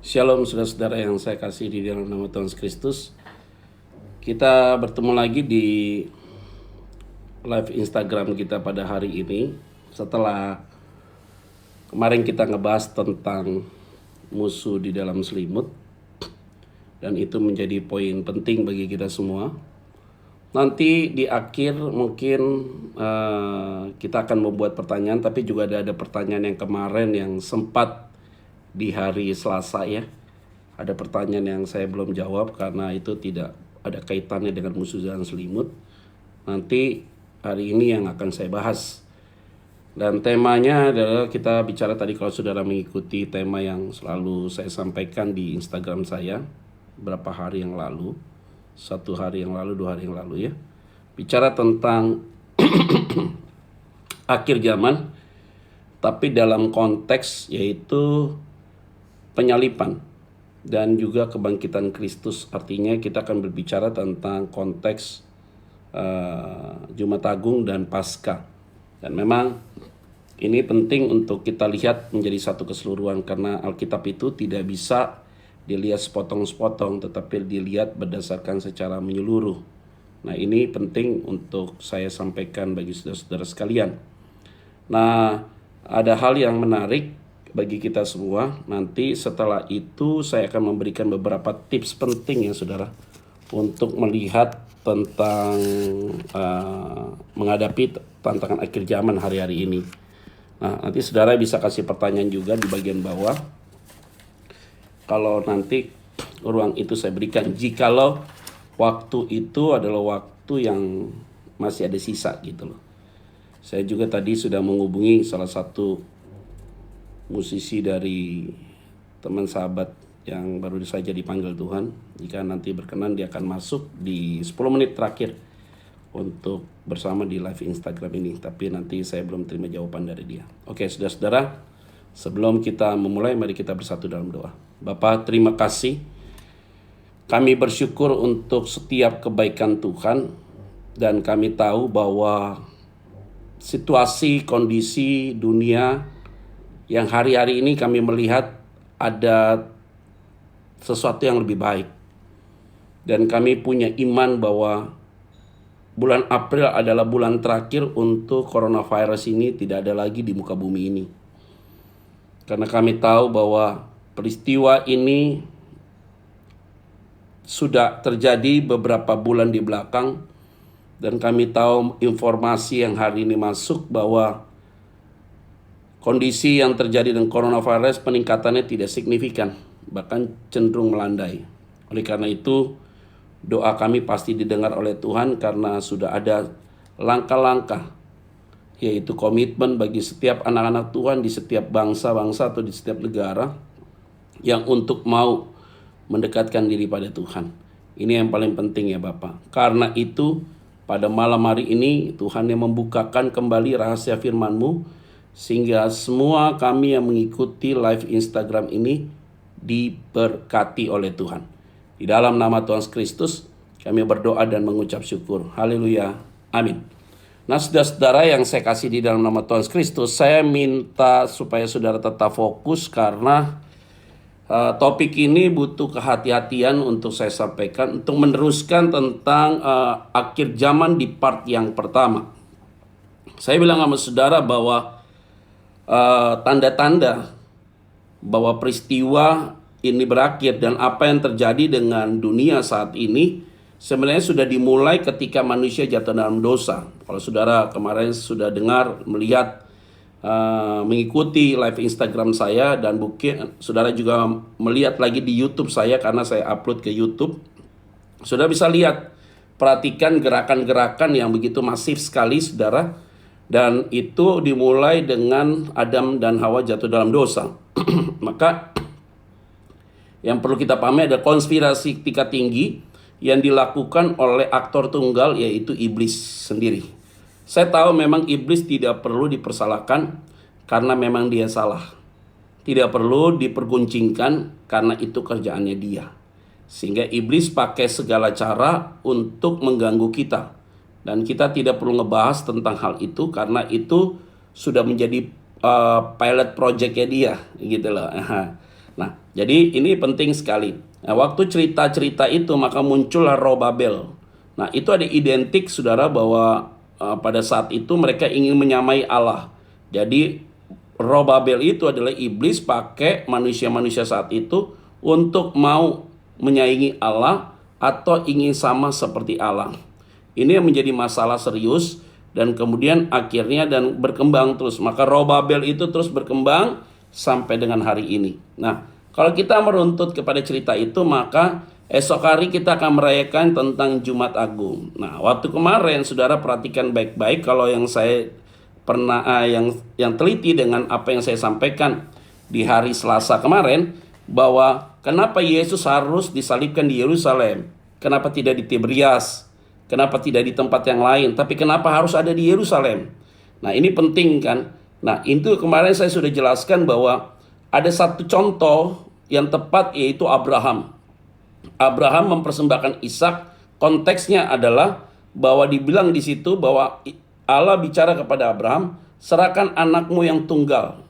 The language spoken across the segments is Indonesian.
Shalom saudara-saudara yang saya kasih di dalam nama Tuhan Yesus Kristus. Kita bertemu lagi di live Instagram kita pada hari ini. Setelah kemarin kita ngebahas tentang musuh di dalam selimut. Dan itu menjadi poin penting bagi kita semua. Nanti di akhir mungkin kita akan membuat pertanyaan. Tapi juga ada pertanyaan yang kemarin yang sempat di hari Selasa ya. Ada pertanyaan yang saya belum jawab karena itu tidak ada kaitannya dengan musuh dalam selimut. Nanti hari ini yang akan saya bahas. Dan temanya adalah kita bicara tadi, kalau saudara mengikuti tema yang selalu saya sampaikan di Instagram saya beberapa hari yang lalu, 1 hari yang lalu, 2 hari yang lalu ya. Bicara tentang akhir zaman, tapi dalam konteks yaitu penyalipan dan juga kebangkitan Kristus. Artinya kita akan berbicara tentang konteks Jumat Agung dan Paskah. Dan memang ini penting untuk kita lihat menjadi satu keseluruhan, karena Alkitab itu tidak bisa dilihat sepotong-sepotong, tetapi dilihat berdasarkan secara menyeluruh. Nah, ini penting untuk saya sampaikan bagi saudara-saudara sekalian. Nah, ada hal yang menarik bagi kita semua. Nanti setelah itu saya akan memberikan beberapa tips penting ya saudara, untuk melihat tentang menghadapi tantangan akhir zaman hari-hari ini. Nah, nanti saudara bisa kasih pertanyaan juga di bagian bawah. Kalau nanti ruang itu saya berikan, jikalau waktu itu adalah waktu yang masih ada sisa gitu loh. Saya juga tadi sudah menghubungi salah satu musisi dari teman sahabat yang baru saja dipanggil Tuhan. Jika nanti berkenan, dia akan masuk di 10 menit terakhir untuk bersama di live Instagram ini. Tapi nanti saya belum terima jawaban dari dia. Oke, saudara-saudara, sebelum kita memulai, mari kita bersatu dalam doa. Bapa, terima kasih. Kami bersyukur untuk setiap kebaikan Tuhan. Dan kami tahu bahwa situasi, kondisi dunia yang hari-hari ini kami melihat ada sesuatu yang lebih baik. Dan kami punya iman bahwa bulan April adalah bulan terakhir untuk coronavirus ini tidak ada lagi di muka bumi ini. Karena kami tahu bahwa peristiwa ini sudah terjadi beberapa bulan di belakang. Dan kami tahu informasi yang hari ini masuk bahwa kondisi yang terjadi dengan coronavirus peningkatannya tidak signifikan, bahkan cenderung melandai. Oleh karena itu, doa kami pasti didengar oleh Tuhan karena sudah ada langkah-langkah, yaitu komitmen bagi setiap anak-anak Tuhan di setiap bangsa-bangsa atau di setiap negara yang untuk mau mendekatkan diri pada Tuhan. Ini yang paling penting ya Bapak. Karena itu, pada malam hari ini Tuhan yang membukakan kembali rahasia firman-Mu, sehingga semua kami yang mengikuti live Instagram ini diberkati oleh Tuhan. Di dalam nama Tuhan Kristus kami berdoa dan mengucap syukur. Haleluya. Amin. Nah, saudara-saudara yang saya kasih di dalam nama Tuhan Kristus, saya minta supaya saudara tetap fokus karena topik ini butuh kehati-hatian untuk saya sampaikan, untuk meneruskan tentang akhir zaman di part yang pertama. Saya bilang sama saudara bahwa tanda-tanda bahwa peristiwa ini berakhir dan apa yang terjadi dengan dunia saat ini sebenarnya sudah dimulai ketika manusia jatuh dalam dosa. Kalau saudara kemarin sudah dengar, melihat, mengikuti live Instagram saya, dan mungkin saudara juga melihat lagi di YouTube saya karena saya upload ke YouTube, saudara bisa lihat, perhatikan gerakan-gerakan yang begitu masif sekali saudara. Dan itu dimulai dengan Adam dan Hawa jatuh dalam dosa. Maka yang perlu kita pahami ada konspirasi tingkat tinggi yang dilakukan oleh aktor tunggal, yaitu iblis sendiri. Saya tahu memang iblis tidak perlu dipersalahkan karena memang dia salah. Tidak perlu diperguncingkan karena itu kerjaannya dia. Sehingga iblis pakai segala cara untuk mengganggu kita. Dan kita tidak perlu ngebahas tentang hal itu karena itu sudah menjadi pilot projectnya dia gitu loh. Nah, jadi ini penting sekali. Nah, waktu cerita-cerita itu maka muncullah Roh Babel. Nah, itu ada identik saudara bahwa pada saat itu mereka ingin menyamai Allah. Jadi Roh Babel itu adalah iblis pakai manusia-manusia saat itu untuk mau menyaingi Allah atau ingin sama seperti Allah. Ini yang menjadi masalah serius dan kemudian akhirnya dan berkembang terus. Maka Roh Babel itu terus berkembang sampai dengan hari ini. Nah, kalau kita meruntut kepada cerita itu, maka esok hari kita akan merayakan tentang Jumat Agung. Nah, waktu kemarin saudara perhatikan baik-baik, kalau yang saya pernah yang teliti dengan apa yang saya sampaikan di hari Selasa kemarin, bahwa kenapa Yesus harus disalibkan di Yerusalem? Kenapa tidak di Tiberias? Kenapa tidak di tempat yang lain? Tapi kenapa harus ada di Yerusalem? Nah, ini penting kan? Nah, itu kemarin saya sudah jelaskan bahwa ada satu contoh yang tepat, yaitu Abraham. Abraham mempersembahkan Ishak. Konteksnya adalah bahwa dibilang di situ bahwa Allah bicara kepada Abraham, serahkan anakmu yang tunggal.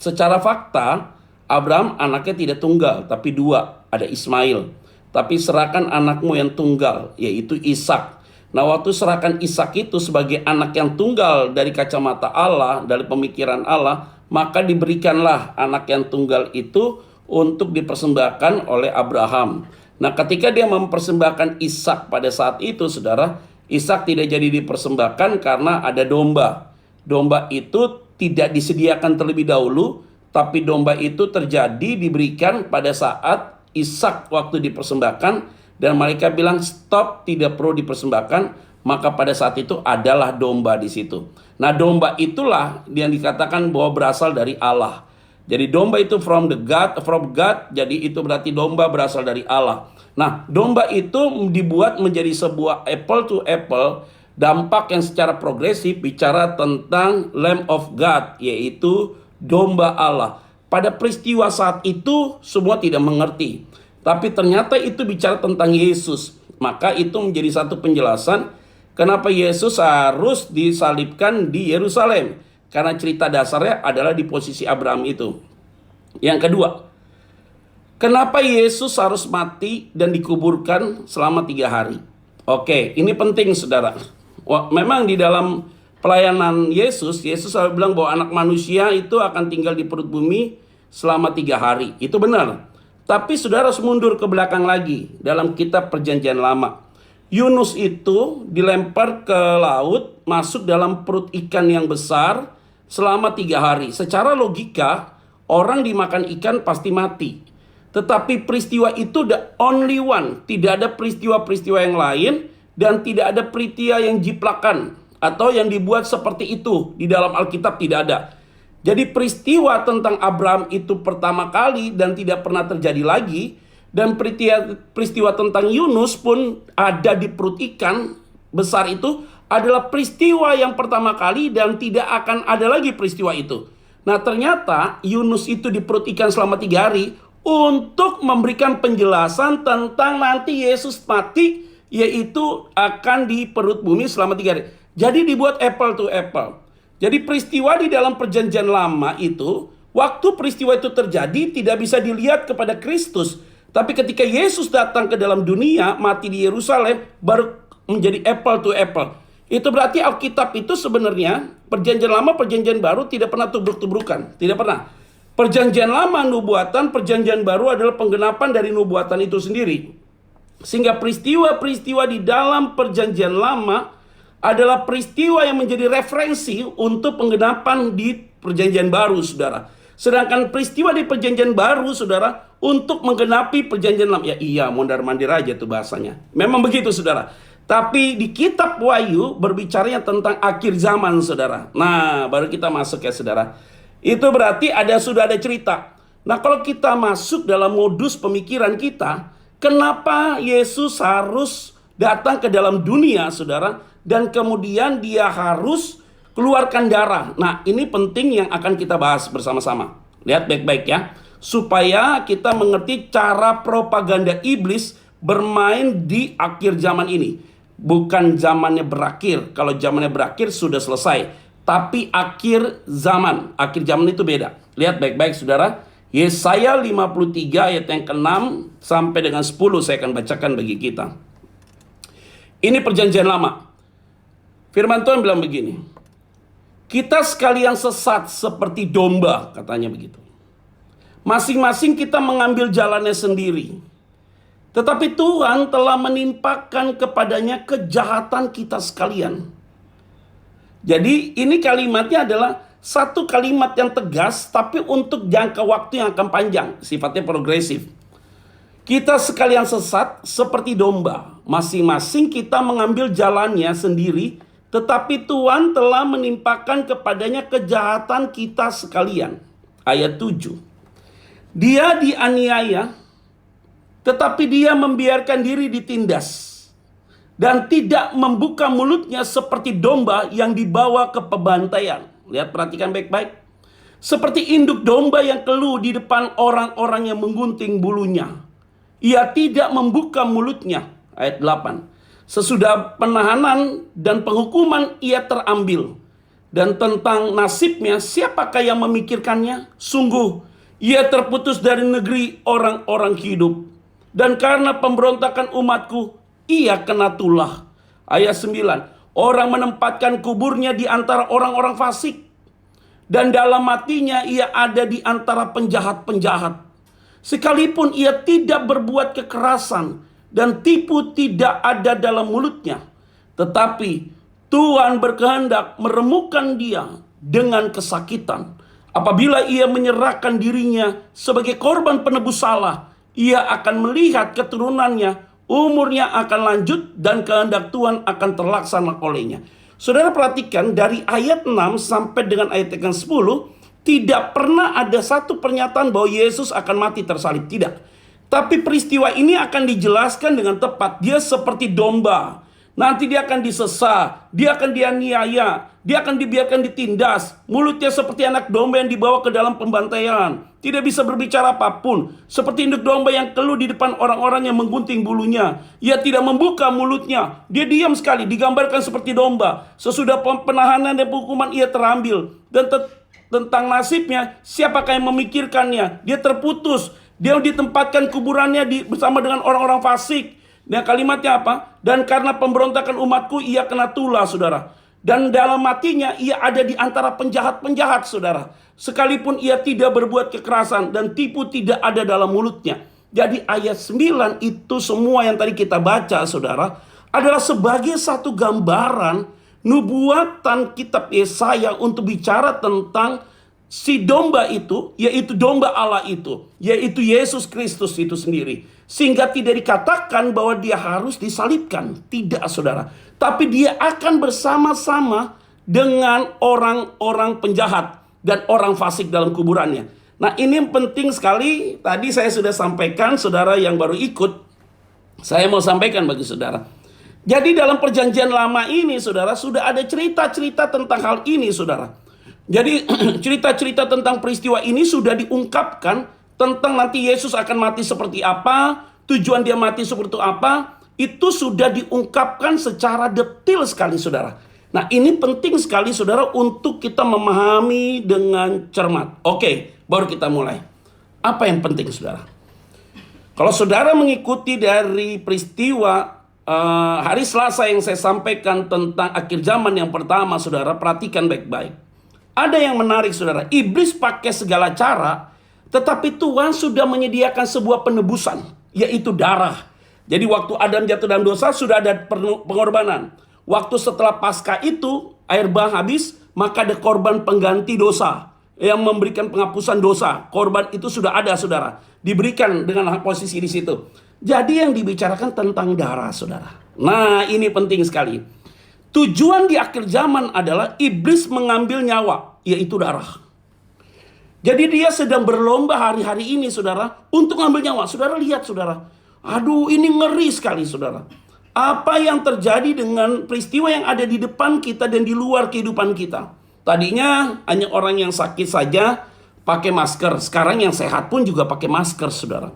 Secara fakta, Abraham anaknya tidak tunggal, tapi dua, ada Ismail. Tapi serahkan anakmu yang tunggal, yaitu Ishak. Nah, waktu serahkan Ishak itu sebagai anak yang tunggal dari kacamata Allah, dari pemikiran Allah, maka diberikanlah anak yang tunggal itu untuk dipersembahkan oleh Abraham. Nah, ketika dia mempersembahkan Ishak pada saat itu, saudara, Ishak tidak jadi dipersembahkan karena ada domba. Domba itu tidak disediakan terlebih dahulu, tapi domba itu terjadi diberikan pada saat Ishak waktu dipersembahkan. Dan mereka bilang stop, tidak perlu dipersembahkan. Maka pada saat itu adalah domba di situ. Nah, domba itulah yang dikatakan bahwa berasal dari Allah. Jadi domba itu from God, jadi itu berarti domba berasal dari Allah. Nah, domba itu dibuat menjadi sebuah apple to apple, dampak yang secara progresif bicara tentang Lamb of God, yaitu domba Allah. Pada peristiwa saat itu semua tidak mengerti. Tapi ternyata itu bicara tentang Yesus. Maka itu menjadi satu penjelasan kenapa Yesus harus disalibkan di Yerusalem. Karena cerita dasarnya adalah di posisi Abraham itu. Yang kedua, kenapa Yesus harus mati dan dikuburkan selama 3 hari? Oke, ini penting saudara. Memang di dalam pelayanan Yesus selalu bilang bahwa anak manusia itu akan tinggal di perut bumi selama 3 hari. Itu benar. Tapi saudara harus mundur ke belakang lagi dalam kitab Perjanjian Lama. Yunus itu dilempar ke laut, masuk dalam perut ikan yang besar selama 3 hari. Secara logika, orang dimakan ikan pasti mati. Tetapi peristiwa itu the only one. Tidak ada peristiwa-peristiwa yang lain dan tidak ada peristiwa yang jiplakan atau yang dibuat seperti itu di dalam Alkitab, tidak ada. Jadi peristiwa tentang Abraham itu pertama kali dan tidak pernah terjadi lagi. Dan peristiwa tentang Yunus pun ada di perut ikan besar itu adalah peristiwa yang pertama kali dan tidak akan ada lagi peristiwa itu. Nah, ternyata Yunus itu di perut ikan selama 3 hari untuk memberikan penjelasan tentang nanti Yesus mati, yaitu akan di perut bumi selama 3 hari. Jadi dibuat apple to apple. Jadi peristiwa di dalam Perjanjian Lama itu, waktu peristiwa itu terjadi tidak bisa dilihat kepada Kristus. Tapi ketika Yesus datang ke dalam dunia, mati di Yerusalem, baru menjadi apple to apple. Itu berarti Alkitab itu sebenarnya, Perjanjian Lama, Perjanjian Baru tidak pernah tubruk-tubrukan. Tidak pernah. Perjanjian Lama nubuatan, Perjanjian Baru adalah penggenapan dari nubuatan itu sendiri. Sehingga peristiwa-peristiwa di dalam Perjanjian Lama adalah peristiwa yang menjadi referensi untuk penggenapan di Perjanjian Baru, saudara. Sedangkan peristiwa di Perjanjian Baru, saudara, untuk menggenapi Perjanjian Lama. Ya iya, mondar-mandir aja tuh bahasanya. Memang begitu, saudara. Tapi di kitab Wahyu berbicaranya tentang akhir zaman, saudara. Nah, baru kita masuk ya, saudara. Itu berarti sudah ada cerita. Nah, kalau kita masuk dalam modus pemikiran kita, kenapa Yesus harus datang ke dalam dunia, saudara? Dan kemudian dia harus keluarkan darah. Nah, ini penting yang akan kita bahas bersama-sama. Lihat baik-baik ya. Supaya kita mengerti cara propaganda iblis bermain di akhir zaman ini. Bukan zamannya berakhir. Kalau zamannya berakhir sudah selesai. Tapi akhir zaman. Akhir zaman itu beda. Lihat baik-baik saudara. Yesaya 53 ayat yang ke-6 sampai dengan 10 saya akan bacakan bagi kita. Ini perjanjian lama. Firman Tuhan bilang begini. Kita sekalian sesat seperti domba, katanya begitu. Masing-masing kita mengambil jalannya sendiri. Tetapi Tuhan telah menimpakan kepadanya kejahatan kita sekalian. Jadi ini kalimatnya adalah satu kalimat yang tegas, tapi untuk jangka waktu yang akan panjang, sifatnya progresif. Kita sekalian sesat seperti domba, masing-masing kita mengambil jalannya sendiri, tetapi Tuhan telah menimpakan kepadanya kejahatan kita sekalian. Ayat 7. Dia dianiaya, tetapi dia membiarkan diri ditindas, dan tidak membuka mulutnya seperti domba yang dibawa ke pembantaian. Lihat, perhatikan baik-baik. Seperti induk domba yang keluh di depan orang-orang yang menggunting bulunya, ia tidak membuka mulutnya. Ayat 8. Sesudah penahanan dan penghukuman ia terambil. Dan tentang nasibnya, siapakah yang memikirkannya? Sungguh, ia terputus dari negeri orang-orang hidup. Dan karena pemberontakan umatku, ia kena tulah. Ayat 9. Orang menempatkan kuburnya di antara orang-orang fasik. Dan dalam matinya ia ada di antara penjahat-penjahat. Sekalipun ia tidak berbuat kekerasan dan tipu tidak ada dalam mulutnya, tetapi Tuhan berkehendak meremukkan dia dengan kesakitan. Apabila ia menyerahkan dirinya sebagai korban penebus salah, ia akan melihat keturunannya, umurnya akan lanjut dan kehendak Tuhan akan terlaksana olehnya. Saudara perhatikan dari ayat 6 sampai dengan ayat yang 10, tidak pernah ada satu pernyataan bahwa Yesus akan mati tersalib. Tidak. Tapi peristiwa ini akan dijelaskan dengan tepat. Dia seperti domba. Nanti dia akan disesah, dia akan dianiaya, dia akan dibiarkan ditindas. Mulutnya seperti anak domba yang dibawa ke dalam pembantaian. Tidak bisa berbicara apapun. Seperti induk domba yang keluh di depan orang-orang yang menggunting bulunya. Ia tidak membuka mulutnya. Dia diam sekali, digambarkan seperti domba. Sesudah penahanan dan hukuman ia terambil. Dan tentang nasibnya, siapakah yang memikirkannya? Dia terputus. Dia ditempatkan kuburannya bersama dengan orang-orang fasik. Nah, kalimatnya apa? Dan karena pemberontakan umatku ia kena tulah, saudara. Dan dalam matinya ia ada di antara penjahat-penjahat, saudara. Sekalipun ia tidak berbuat kekerasan dan tipu tidak ada dalam mulutnya. Jadi ayat 9 itu semua yang tadi kita baca, saudara, adalah sebagai satu gambaran nubuatan kitab Yesaya untuk bicara tentang si domba itu, yaitu domba Allah itu, yaitu Yesus Kristus itu sendiri. Sehingga tidak dikatakan bahwa dia harus disalibkan. Tidak, saudara. Tapi dia akan bersama-sama dengan orang-orang penjahat dan orang fasik dalam kuburannya. Nah, ini penting sekali. Tadi saya sudah sampaikan, saudara yang baru ikut, saya mau sampaikan bagi saudara. Jadi dalam perjanjian lama ini, saudara, sudah ada cerita-cerita tentang hal ini, saudara. Jadi cerita-cerita tentang peristiwa ini sudah diungkapkan tentang nanti Yesus akan mati seperti apa, tujuan dia mati seperti apa, itu sudah diungkapkan secara detail sekali, saudara. Nah, ini penting sekali, saudara, untuk kita memahami dengan cermat. Oke, baru kita mulai. Apa yang penting, saudara? Kalau saudara mengikuti dari peristiwa hari Selasa yang saya sampaikan tentang akhir zaman yang pertama, saudara, perhatikan baik-baik. Ada yang menarik, saudara. Iblis pakai segala cara, tetapi Tuhan sudah menyediakan sebuah penebusan, yaitu darah. Jadi waktu Adam jatuh dalam dosa, sudah ada pengorbanan. Waktu setelah Paskah itu, air bah habis, maka ada korban pengganti dosa yang memberikan penghapusan dosa. Korban itu sudah ada, saudara. Diberikan dengan posisi di situ. Jadi yang dibicarakan tentang darah, saudara. Nah, ini penting sekali. Tujuan di akhir zaman adalah iblis mengambil nyawa, yaitu darah. Jadi dia sedang berlomba hari-hari ini, saudara, untuk ngambil nyawa. Saudara lihat, saudara. Aduh, ini ngeri sekali, saudara. Apa yang terjadi dengan peristiwa yang ada di depan kita dan di luar kehidupan kita. Tadinya hanya orang yang sakit saja pakai masker. Sekarang yang sehat pun juga pakai masker, saudara.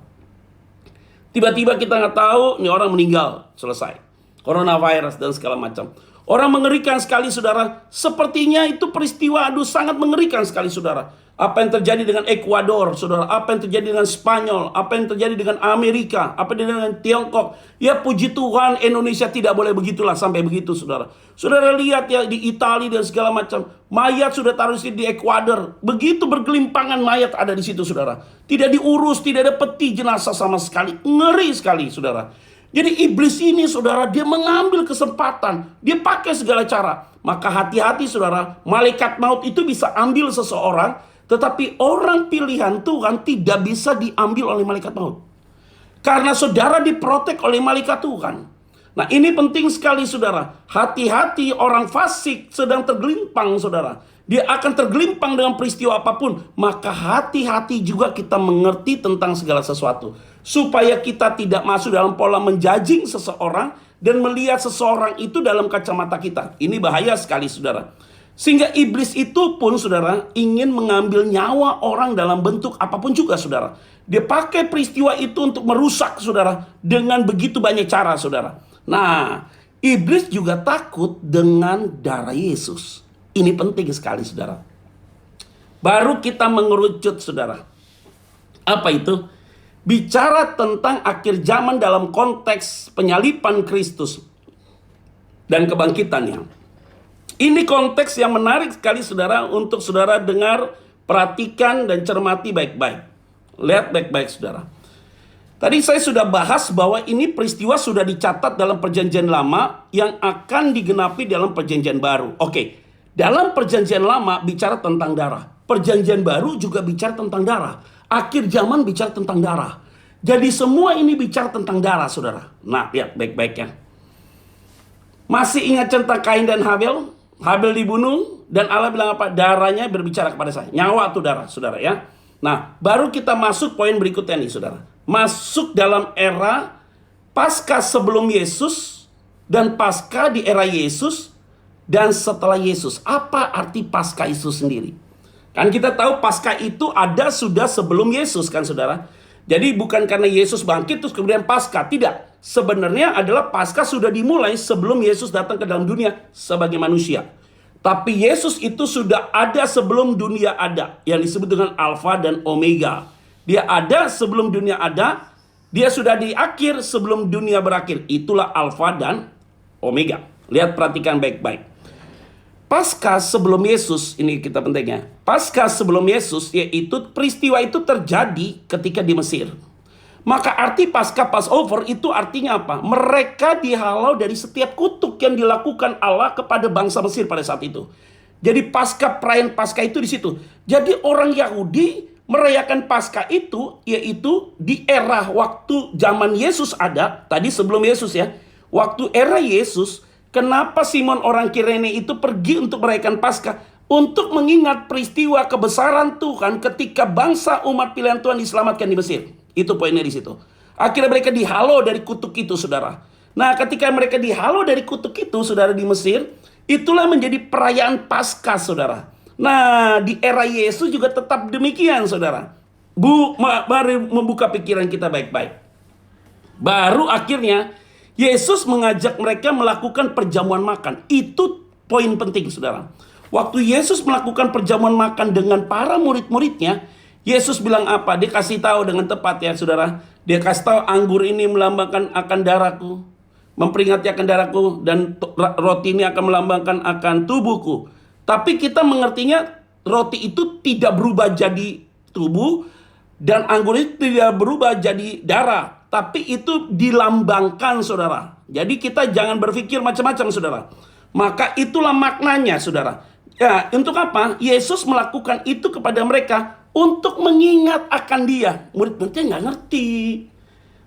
Tiba-tiba kita nggak tahu, ini orang meninggal, selesai. Coronavirus dan segala macam. Orang mengerikan sekali, saudara. Sepertinya itu peristiwa, sangat mengerikan sekali, saudara. Apa yang terjadi dengan Ekuador, saudara? Apa yang terjadi dengan Spanyol? Apa yang terjadi dengan Amerika? Apa yang terjadi dengan Tiongkok? Ya puji Tuhan, Indonesia tidak boleh begitulah, sampai begitu, saudara. Saudara lihat ya di Italia dan segala macam. Mayat sudah taruh di Ekuador. Begitu bergelimpangan mayat ada di situ, saudara. Tidak diurus, tidak ada peti jenazah sama sekali. Ngeri sekali, saudara. Jadi iblis ini, saudara, dia mengambil kesempatan. Dia pakai segala cara. Maka hati-hati, saudara. Malaikat maut itu bisa ambil seseorang, tetapi orang pilihan Tuhan tidak bisa diambil oleh malaikat maut. Karena saudara diprotek oleh malaikat Tuhan. Nah ini penting sekali, saudara. Hati-hati, orang fasik sedang tergelimpang, saudara. Dia akan tergelimpang dengan peristiwa apapun. Maka hati-hati juga kita mengerti tentang segala sesuatu. Supaya kita tidak masuk dalam pola menjudging seseorang dan melihat seseorang itu dalam kacamata kita. Ini bahaya sekali, saudara. Sehingga iblis itu pun, saudara, ingin mengambil nyawa orang dalam bentuk apapun juga, saudara. Dia pakai peristiwa itu untuk merusak, saudara, dengan begitu banyak cara, saudara. Nah, iblis juga takut dengan darah Yesus. Ini penting sekali, saudara. Baru kita mengerucut, saudara. Apa itu? Bicara tentang akhir zaman dalam konteks penyaliban Kristus dan kebangkitannya. Ini konteks yang menarik sekali, saudara, untuk saudara dengar, perhatikan, dan cermati baik-baik. Lihat baik-baik, saudara. Tadi saya sudah bahas bahwa ini peristiwa sudah dicatat dalam perjanjian lama yang akan digenapi dalam perjanjian baru. Oke, dalam perjanjian lama bicara tentang darah. Perjanjian baru juga bicara tentang darah. Akhir zaman bicara tentang darah. Jadi semua ini bicara tentang darah, saudara. Nah, lihat baik-baiknya. Masih ingat tentang Kain dan Habel? Habel dibunuh dan Allah bilang apa? Darahnya berbicara kepada saya. Nyawa itu darah, saudara ya. Nah, baru kita masuk poin berikutnya nih, saudara. Masuk dalam era Paskah sebelum Yesus dan Paskah di era Yesus dan setelah Yesus. Apa arti Paskah itu sendiri? Kan kita tahu Paskah itu ada sudah sebelum Yesus, kan, saudara. Jadi bukan karena Yesus bangkit terus kemudian Paskah. Tidak. Sebenarnya adalah Paskah sudah dimulai sebelum Yesus datang ke dalam dunia sebagai manusia. Tapi Yesus itu sudah ada sebelum dunia ada. Yang disebut dengan Alfa dan Omega. Dia ada sebelum dunia ada. Dia sudah di akhir sebelum dunia berakhir. Itulah Alfa dan Omega. Lihat, perhatikan baik-baik. Paskah sebelum Yesus, ini kita pentingnya. Paskah sebelum Yesus, yaitu peristiwa itu terjadi ketika di Mesir. Maka arti Paskah Passover itu artinya apa? Mereka dihalau dari setiap kutuk yang dilakukan Allah kepada bangsa Mesir pada saat itu. Jadi Paskah, perayaan Paskah itu di situ. Jadi orang Yahudi merayakan Paskah itu, yaitu di era waktu zaman Yesus ada, tadi sebelum Yesus ya. Waktu era Yesus, kenapa Simon orang Kirene itu pergi untuk merayakan Paskah? Untuk mengingat peristiwa kebesaran Tuhan ketika bangsa umat pilihan Tuhan diselamatkan di Mesir. Itu poinnya di situ. Akhirnya mereka dihalau dari kutuk itu, saudara. Nah, ketika mereka dihalau dari kutuk itu, saudara, di Mesir, itulah menjadi perayaan Paskah, saudara. Nah, di era Yesus juga tetap demikian, saudara. Mari membuka pikiran kita baik-baik. Baru akhirnya Yesus mengajak mereka melakukan perjamuan makan. Itu poin penting, saudara. Waktu Yesus melakukan perjamuan makan dengan para murid-muridnya, Yesus bilang apa? Dia kasih tahu dengan tepat ya, saudara. Dia kasih tahu anggur ini melambangkan akan darahku, memperingati akan darahku, dan roti ini akan melambangkan akan tubuhku. Tapi kita mengertinya roti itu tidak berubah jadi tubuh dan anggur itu tidak berubah jadi darah. Tapi itu dilambangkan, saudara. Jadi kita jangan berpikir macam-macam, saudara. Maka itulah maknanya, saudara. Ya, untuk apa? Yesus melakukan itu kepada mereka untuk mengingat akan dia. Murid-muridnya nggak ngerti.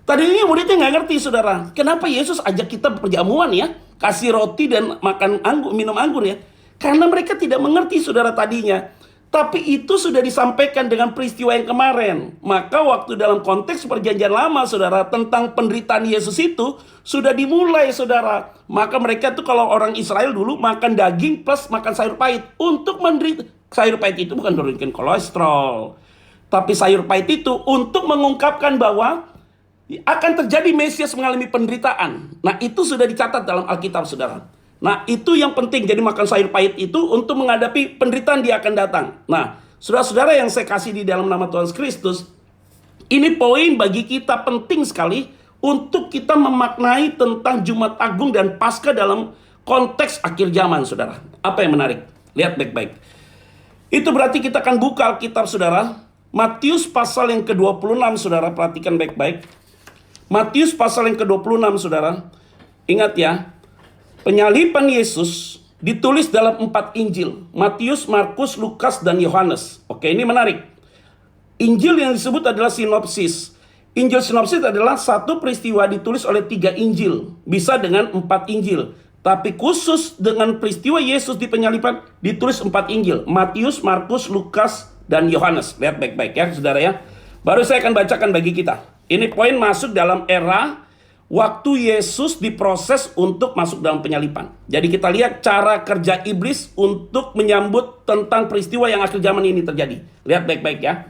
Tadinya muridnya nggak ngerti, saudara. Kenapa Yesus ajak kita perjamuan ya? Kasih roti dan makan anggur, minum anggur ya? Karena mereka tidak mengerti, saudara, tadinya. Tapi itu sudah disampaikan dengan peristiwa yang kemarin. Maka waktu dalam konteks perjanjian lama, saudara, tentang penderitaan Yesus itu sudah dimulai, saudara. Maka mereka tuh kalau orang Israel dulu makan daging plus makan sayur pahit. Untuk menderita. Sayur pahit itu bukan menurunkan kolesterol. Tapi sayur pahit itu untuk mengungkapkan bahwa akan terjadi Mesias mengalami penderitaan. Nah, itu sudah dicatat dalam Alkitab, saudara. Nah, itu yang penting. Jadi makan sayur pahit itu untuk menghadapi penderitaan dia akan datang. Nah, Saudara-saudara yang saya kasih di dalam nama Tuhan Kristus, ini poin bagi kita penting sekali untuk kita memaknai tentang Jumat Agung dan Paskah dalam konteks akhir zaman, saudara. Apa yang menarik? Lihat baik-baik. Itu berarti kita akan buka Alkitab, saudara. Matius pasal yang ke-26, saudara. Perhatikan baik-baik. Matius pasal yang ke-26, saudara. Ingat ya, penyaliban Yesus ditulis dalam 4 Injil. Matius, Markus, Lukas, dan Yohanes. Oke, ini menarik. Injil yang disebut adalah sinopsis. Injil sinopsis adalah satu peristiwa ditulis oleh 3 Injil. Bisa dengan 4 Injil. Tapi khusus dengan peristiwa Yesus di penyaliban ditulis 4 Injil. Matius, Markus, Lukas, dan Yohanes. Lihat baik-baik ya, saudara ya. Baru saya akan bacakan bagi kita. Ini poin masuk dalam era waktu Yesus diproses untuk masuk dalam penyaliban. Jadi kita lihat cara kerja iblis untuk menyambut tentang peristiwa yang akhir zaman ini terjadi. Lihat baik-baik ya.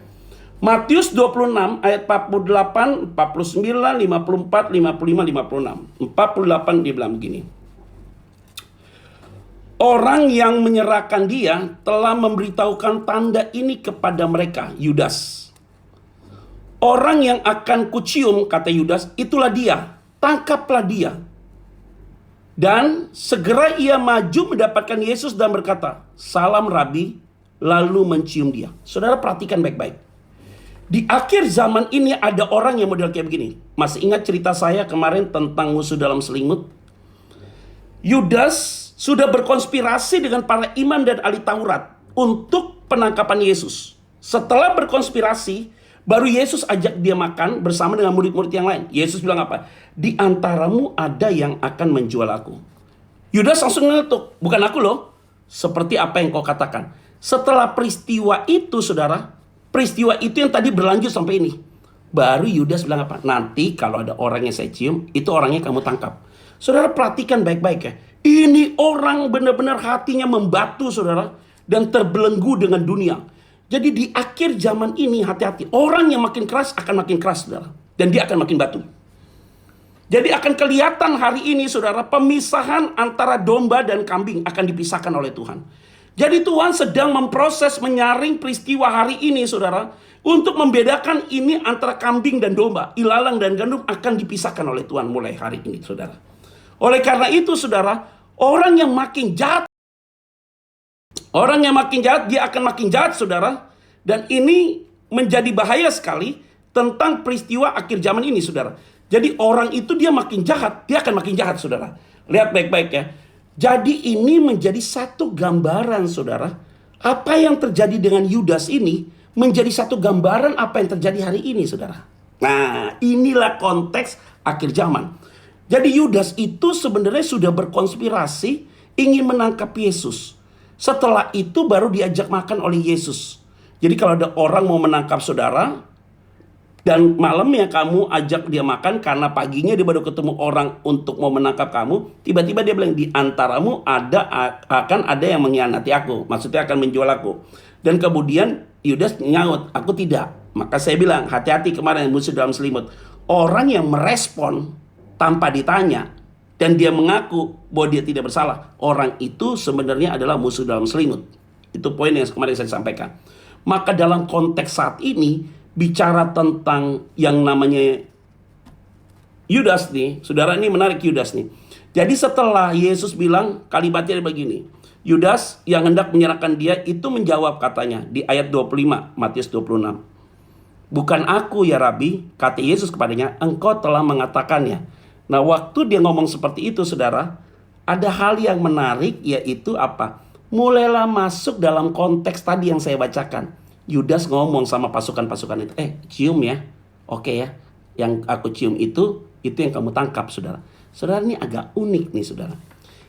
Matius 26 ayat 48, 49, 54, 55, 56. 48 dia bilang begini. Orang yang menyerahkan dia telah memberitahukan tanda ini kepada mereka, Yudas. Orang yang akan kucium, kata Yudas, itulah dia. Tangkaplah dia. Dan segera ia maju mendapatkan Yesus dan berkata, salam Rabi, lalu mencium dia. Saudara perhatikan baik-baik. Di akhir zaman ini ada orang yang model kayak begini. Masih ingat cerita saya kemarin tentang musuh dalam selimut? Yudas sudah berkonspirasi dengan para imam dan ahli Taurat untuk penangkapan Yesus. Setelah berkonspirasi, baru Yesus ajak dia makan bersama dengan murid-murid yang lain. Yesus bilang apa? Di antaramu ada yang akan menjual aku. Yudas langsung ngeletuk, bukan aku loh. Seperti apa yang kau katakan. Setelah peristiwa itu, saudara, peristiwa itu yang tadi berlanjut sampai ini. Baru Yudas bilang apa? Nanti kalau ada orang yang saya cium, itu orangnya kamu tangkap. Saudara perhatikan baik-baik ya. Ini orang benar-benar hatinya membatu, saudara. Dan terbelenggu dengan dunia. Jadi di akhir zaman ini hati-hati. Orang yang makin keras akan makin keras, saudara. Dan dia akan makin batu. Jadi akan kelihatan hari ini, saudara, pemisahan antara domba dan kambing akan dipisahkan oleh Tuhan. Jadi Tuhan sedang memproses, menyaring peristiwa hari ini, saudara. Untuk membedakan ini antara kambing dan domba. Ilalang dan gandum akan dipisahkan oleh Tuhan mulai hari ini, saudara. Oleh karena itu, saudara, orang yang makin jahat, dia akan makin jahat, saudara. Dan ini menjadi bahaya sekali tentang peristiwa akhir zaman ini, saudara. Jadi orang itu dia makin jahat, dia akan makin jahat, saudara. Lihat baik-baik ya. Jadi ini menjadi satu gambaran, saudara. Apa yang terjadi dengan Yudas ini menjadi satu gambaran apa yang terjadi hari ini, saudara. Nah, inilah konteks akhir zaman. Jadi Yudas itu sebenarnya sudah berkonspirasi ingin menangkap Yesus. Setelah itu baru diajak makan oleh Yesus. Jadi kalau ada orang mau menangkap saudara, dan malamnya kamu ajak dia makan karena paginya dia baru ketemu orang untuk mau menangkap kamu, tiba-tiba dia bilang, di antaramu akan ada yang mengkhianati aku. Maksudnya akan menjual aku. Dan kemudian Yudas nyaut, aku tidak. Maka saya bilang, hati-hati kemarin musuh dalam selimut. Orang yang merespon tanpa ditanya dan dia mengaku bahwa dia tidak bersalah, orang itu sebenarnya adalah musuh dalam selimut. Itu poin yang kemarin saya sampaikan. Maka dalam konteks saat ini bicara tentang yang namanya Yudas nih, saudara, ini menarik Yudas nih. Jadi setelah Yesus bilang kalimatnya begini, Yudas yang hendak menyerahkan dia itu menjawab, katanya di ayat 25 Matius 26. Bukan aku ya Rabi, kata Yesus kepadanya, engkau telah mengatakannya. Nah, waktu dia ngomong seperti itu, saudara, ada hal yang menarik, yaitu apa? Mulailah masuk dalam konteks tadi yang saya bacakan. Yudas ngomong sama pasukan-pasukan itu, cium ya, oke ya, yang aku cium itu yang kamu tangkap, saudara. Saudara, ini agak unik nih, saudara.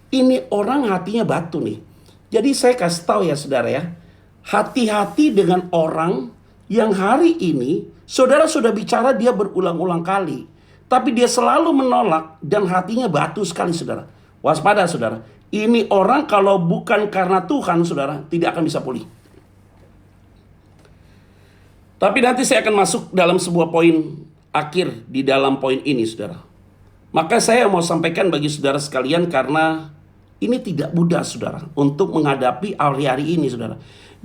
Ini orang hatinya batu nih. Jadi saya kasih tahu ya, saudara ya, hati-hati dengan orang yang hari ini, saudara sudah bicara dia berulang-ulang kali. Tapi dia selalu menolak dan hatinya batu sekali, saudara. Waspada, saudara. Ini orang kalau bukan karena Tuhan, saudara, tidak akan bisa pulih. Tapi nanti saya akan masuk dalam sebuah poin akhir di dalam poin ini, saudara. Maka saya mau sampaikan bagi saudara sekalian karena ini tidak mudah, saudara, untuk menghadapi hari-hari ini, saudara.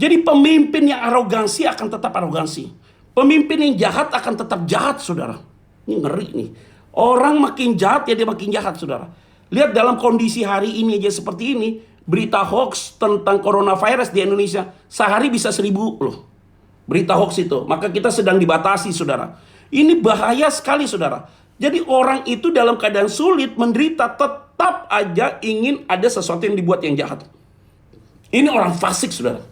Jadi pemimpin yang arogansi akan tetap arogansi. Pemimpin yang jahat akan tetap jahat, saudara. Ini ngeri nih. Orang makin jahat ya dia makin jahat, saudara. Lihat dalam kondisi hari ini aja seperti ini. Berita hoax tentang coronavirus di Indonesia sehari bisa 1.000 loh. Berita hoax itu. Maka kita sedang dibatasi, saudara. Ini bahaya sekali, saudara. Jadi orang itu dalam keadaan sulit, menderita, tetap aja ingin ada sesuatu yang dibuat yang jahat. Ini orang fasik, saudara.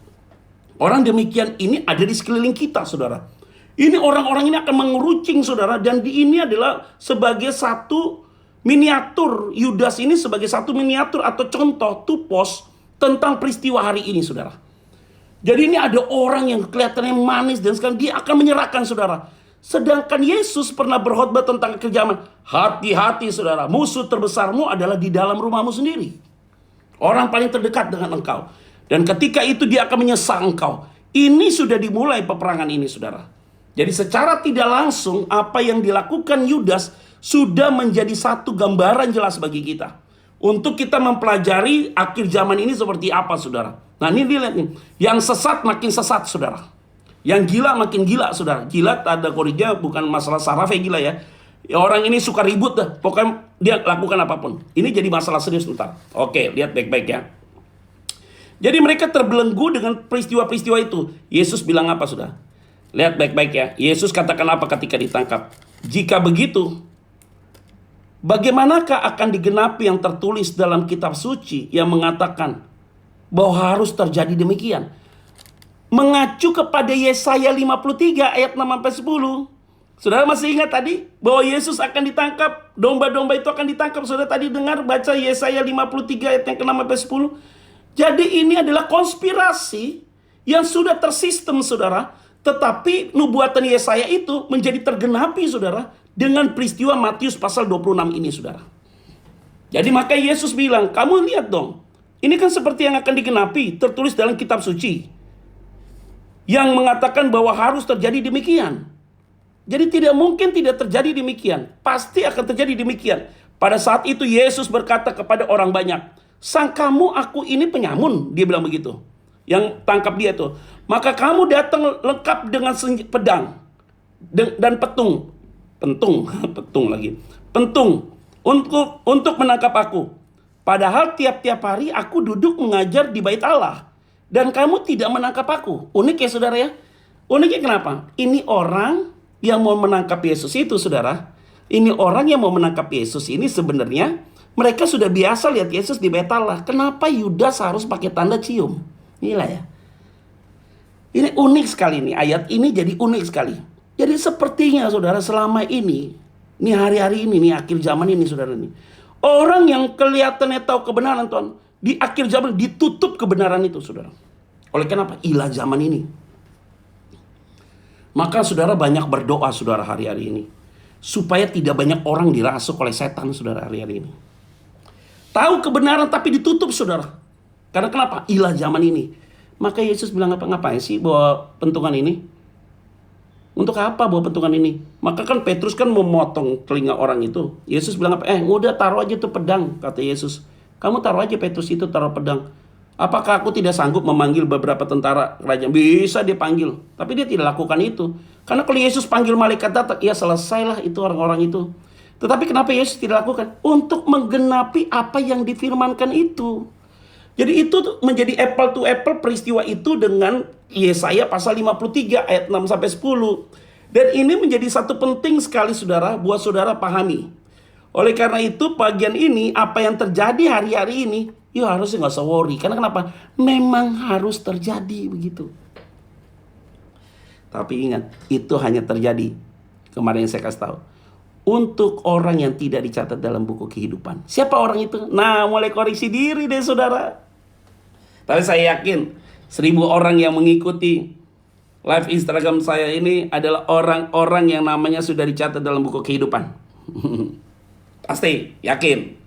Orang demikian ini ada di sekeliling kita, saudara. Ini orang-orang ini akan mengerucing, saudara. Dan ini adalah sebagai satu miniatur. Yudas ini sebagai satu miniatur atau contoh tupos tentang peristiwa hari ini, saudara. Jadi ini ada orang yang kelihatannya manis dan sekarang dia akan menyerahkan, saudara. Sedangkan Yesus pernah berkhotbah tentang kekejaman. Hati-hati, saudara. Musuh terbesarmu adalah di dalam rumahmu sendiri. Orang paling terdekat dengan engkau. Dan ketika itu dia akan menyesal engkau. Ini sudah dimulai peperangan ini, saudara. Jadi secara tidak langsung apa yang dilakukan Yudas sudah menjadi satu gambaran jelas bagi kita. Untuk kita mempelajari akhir zaman ini seperti apa, saudara. Nah ini dilihat nih. Yang sesat makin sesat, saudara. Yang gila makin gila, saudara. Gila ada koridnya, bukan masalah saraf ya gila ya. Orang ini suka ribut dah. Pokoknya dia lakukan apapun. Ini jadi masalah serius ntar. Oke, lihat baik-baik ya. Jadi mereka terbelenggu dengan peristiwa-peristiwa itu. Yesus bilang apa, saudara? Lihat baik-baik ya. Yesus katakan apa ketika ditangkap? Jika begitu, bagaimanakah akan digenapi yang tertulis dalam kitab suci yang mengatakan bahwa harus terjadi demikian? Mengacu kepada Yesaya 53 ayat 6-10. Saudara masih ingat tadi bahwa Yesus akan ditangkap, domba-domba itu akan ditangkap. Saudara tadi dengar baca Yesaya 53 ayat yang ke-6-10. Jadi ini adalah konspirasi yang sudah tersistem, saudara. Tetapi nubuatan Yesaya itu menjadi tergenapi, saudara, dengan peristiwa Matius pasal 26 ini, saudara. Jadi maka Yesus bilang, kamu lihat dong, ini kan seperti yang akan digenapi, tertulis dalam kitab suci, yang mengatakan bahwa harus terjadi demikian. Jadi tidak mungkin tidak terjadi demikian. Pasti akan terjadi demikian. Pada saat itu Yesus berkata kepada orang banyak, sangkamu aku ini penyamun, dia bilang begitu. Yang tangkap dia tuh. Maka kamu datang lengkap dengan pedang dan petung. Petung lagi. Pentung untuk menangkap aku. Padahal tiap-tiap hari aku duduk mengajar di bait Allah. Dan kamu tidak menangkap aku. Unik ya, saudara ya. Uniknya kenapa? Ini orang yang mau menangkap Yesus itu, saudara. Ini orang yang mau menangkap Yesus ini sebenarnya mereka sudah biasa lihat Yesus di bait Allah. Kenapa Yudas harus pakai tanda cium? Inilah ya. Ini unik sekali nih. Ayat ini jadi unik sekali. Jadi sepertinya, saudara, selama ini hari-hari ini, nih akhir zaman ini, saudara nih. Orang yang kelihatannya tahu kebenaran, Tuhan, di akhir zaman ditutup kebenaran itu, saudara. Oleh kenapa? Ilah zaman ini. Maka saudara banyak berdoa, saudara, hari-hari ini. Supaya tidak banyak orang dirasuk oleh setan, saudara, hari-hari ini. Tahu kebenaran tapi ditutup, saudara. Karena kenapa? Ilah zaman ini. Maka Yesus bilang ngapain sih bawa pentungan ini? Untuk apa bawa pentungan ini? Maka kan Petrus kan memotong telinga orang itu. Yesus bilang apa? Udah taruh aja tuh pedang, kata Yesus. Kamu taruh aja Petrus itu, taruh pedang. Apakah aku tidak sanggup memanggil beberapa tentara kerajaan? Bisa dia panggil. Tapi dia tidak lakukan itu. Karena kalau Yesus panggil malaikat datang, ya selesailah itu orang-orang itu. Tetapi kenapa Yesus tidak lakukan? Untuk menggenapi apa yang difirmankan itu. Jadi itu menjadi apple to apple peristiwa itu dengan Yesaya pasal 53 ayat 6-10. Dan ini menjadi satu penting sekali, saudara, buat saudara pahami. Oleh karena itu bagian ini, apa yang terjadi hari-hari ini, ya harusnya gak usah worry. Karena kenapa? Memang harus terjadi begitu. Tapi ingat, itu hanya terjadi, kemarin yang saya kasih tahu, untuk orang yang tidak dicatat dalam buku kehidupan. Siapa orang itu? Nah, mulai koreksi diri deh, saudara. Tapi saya yakin 1.000 orang yang mengikuti live Instagram saya ini adalah orang-orang yang namanya sudah dicatat dalam buku kehidupan. Pasti, yakin.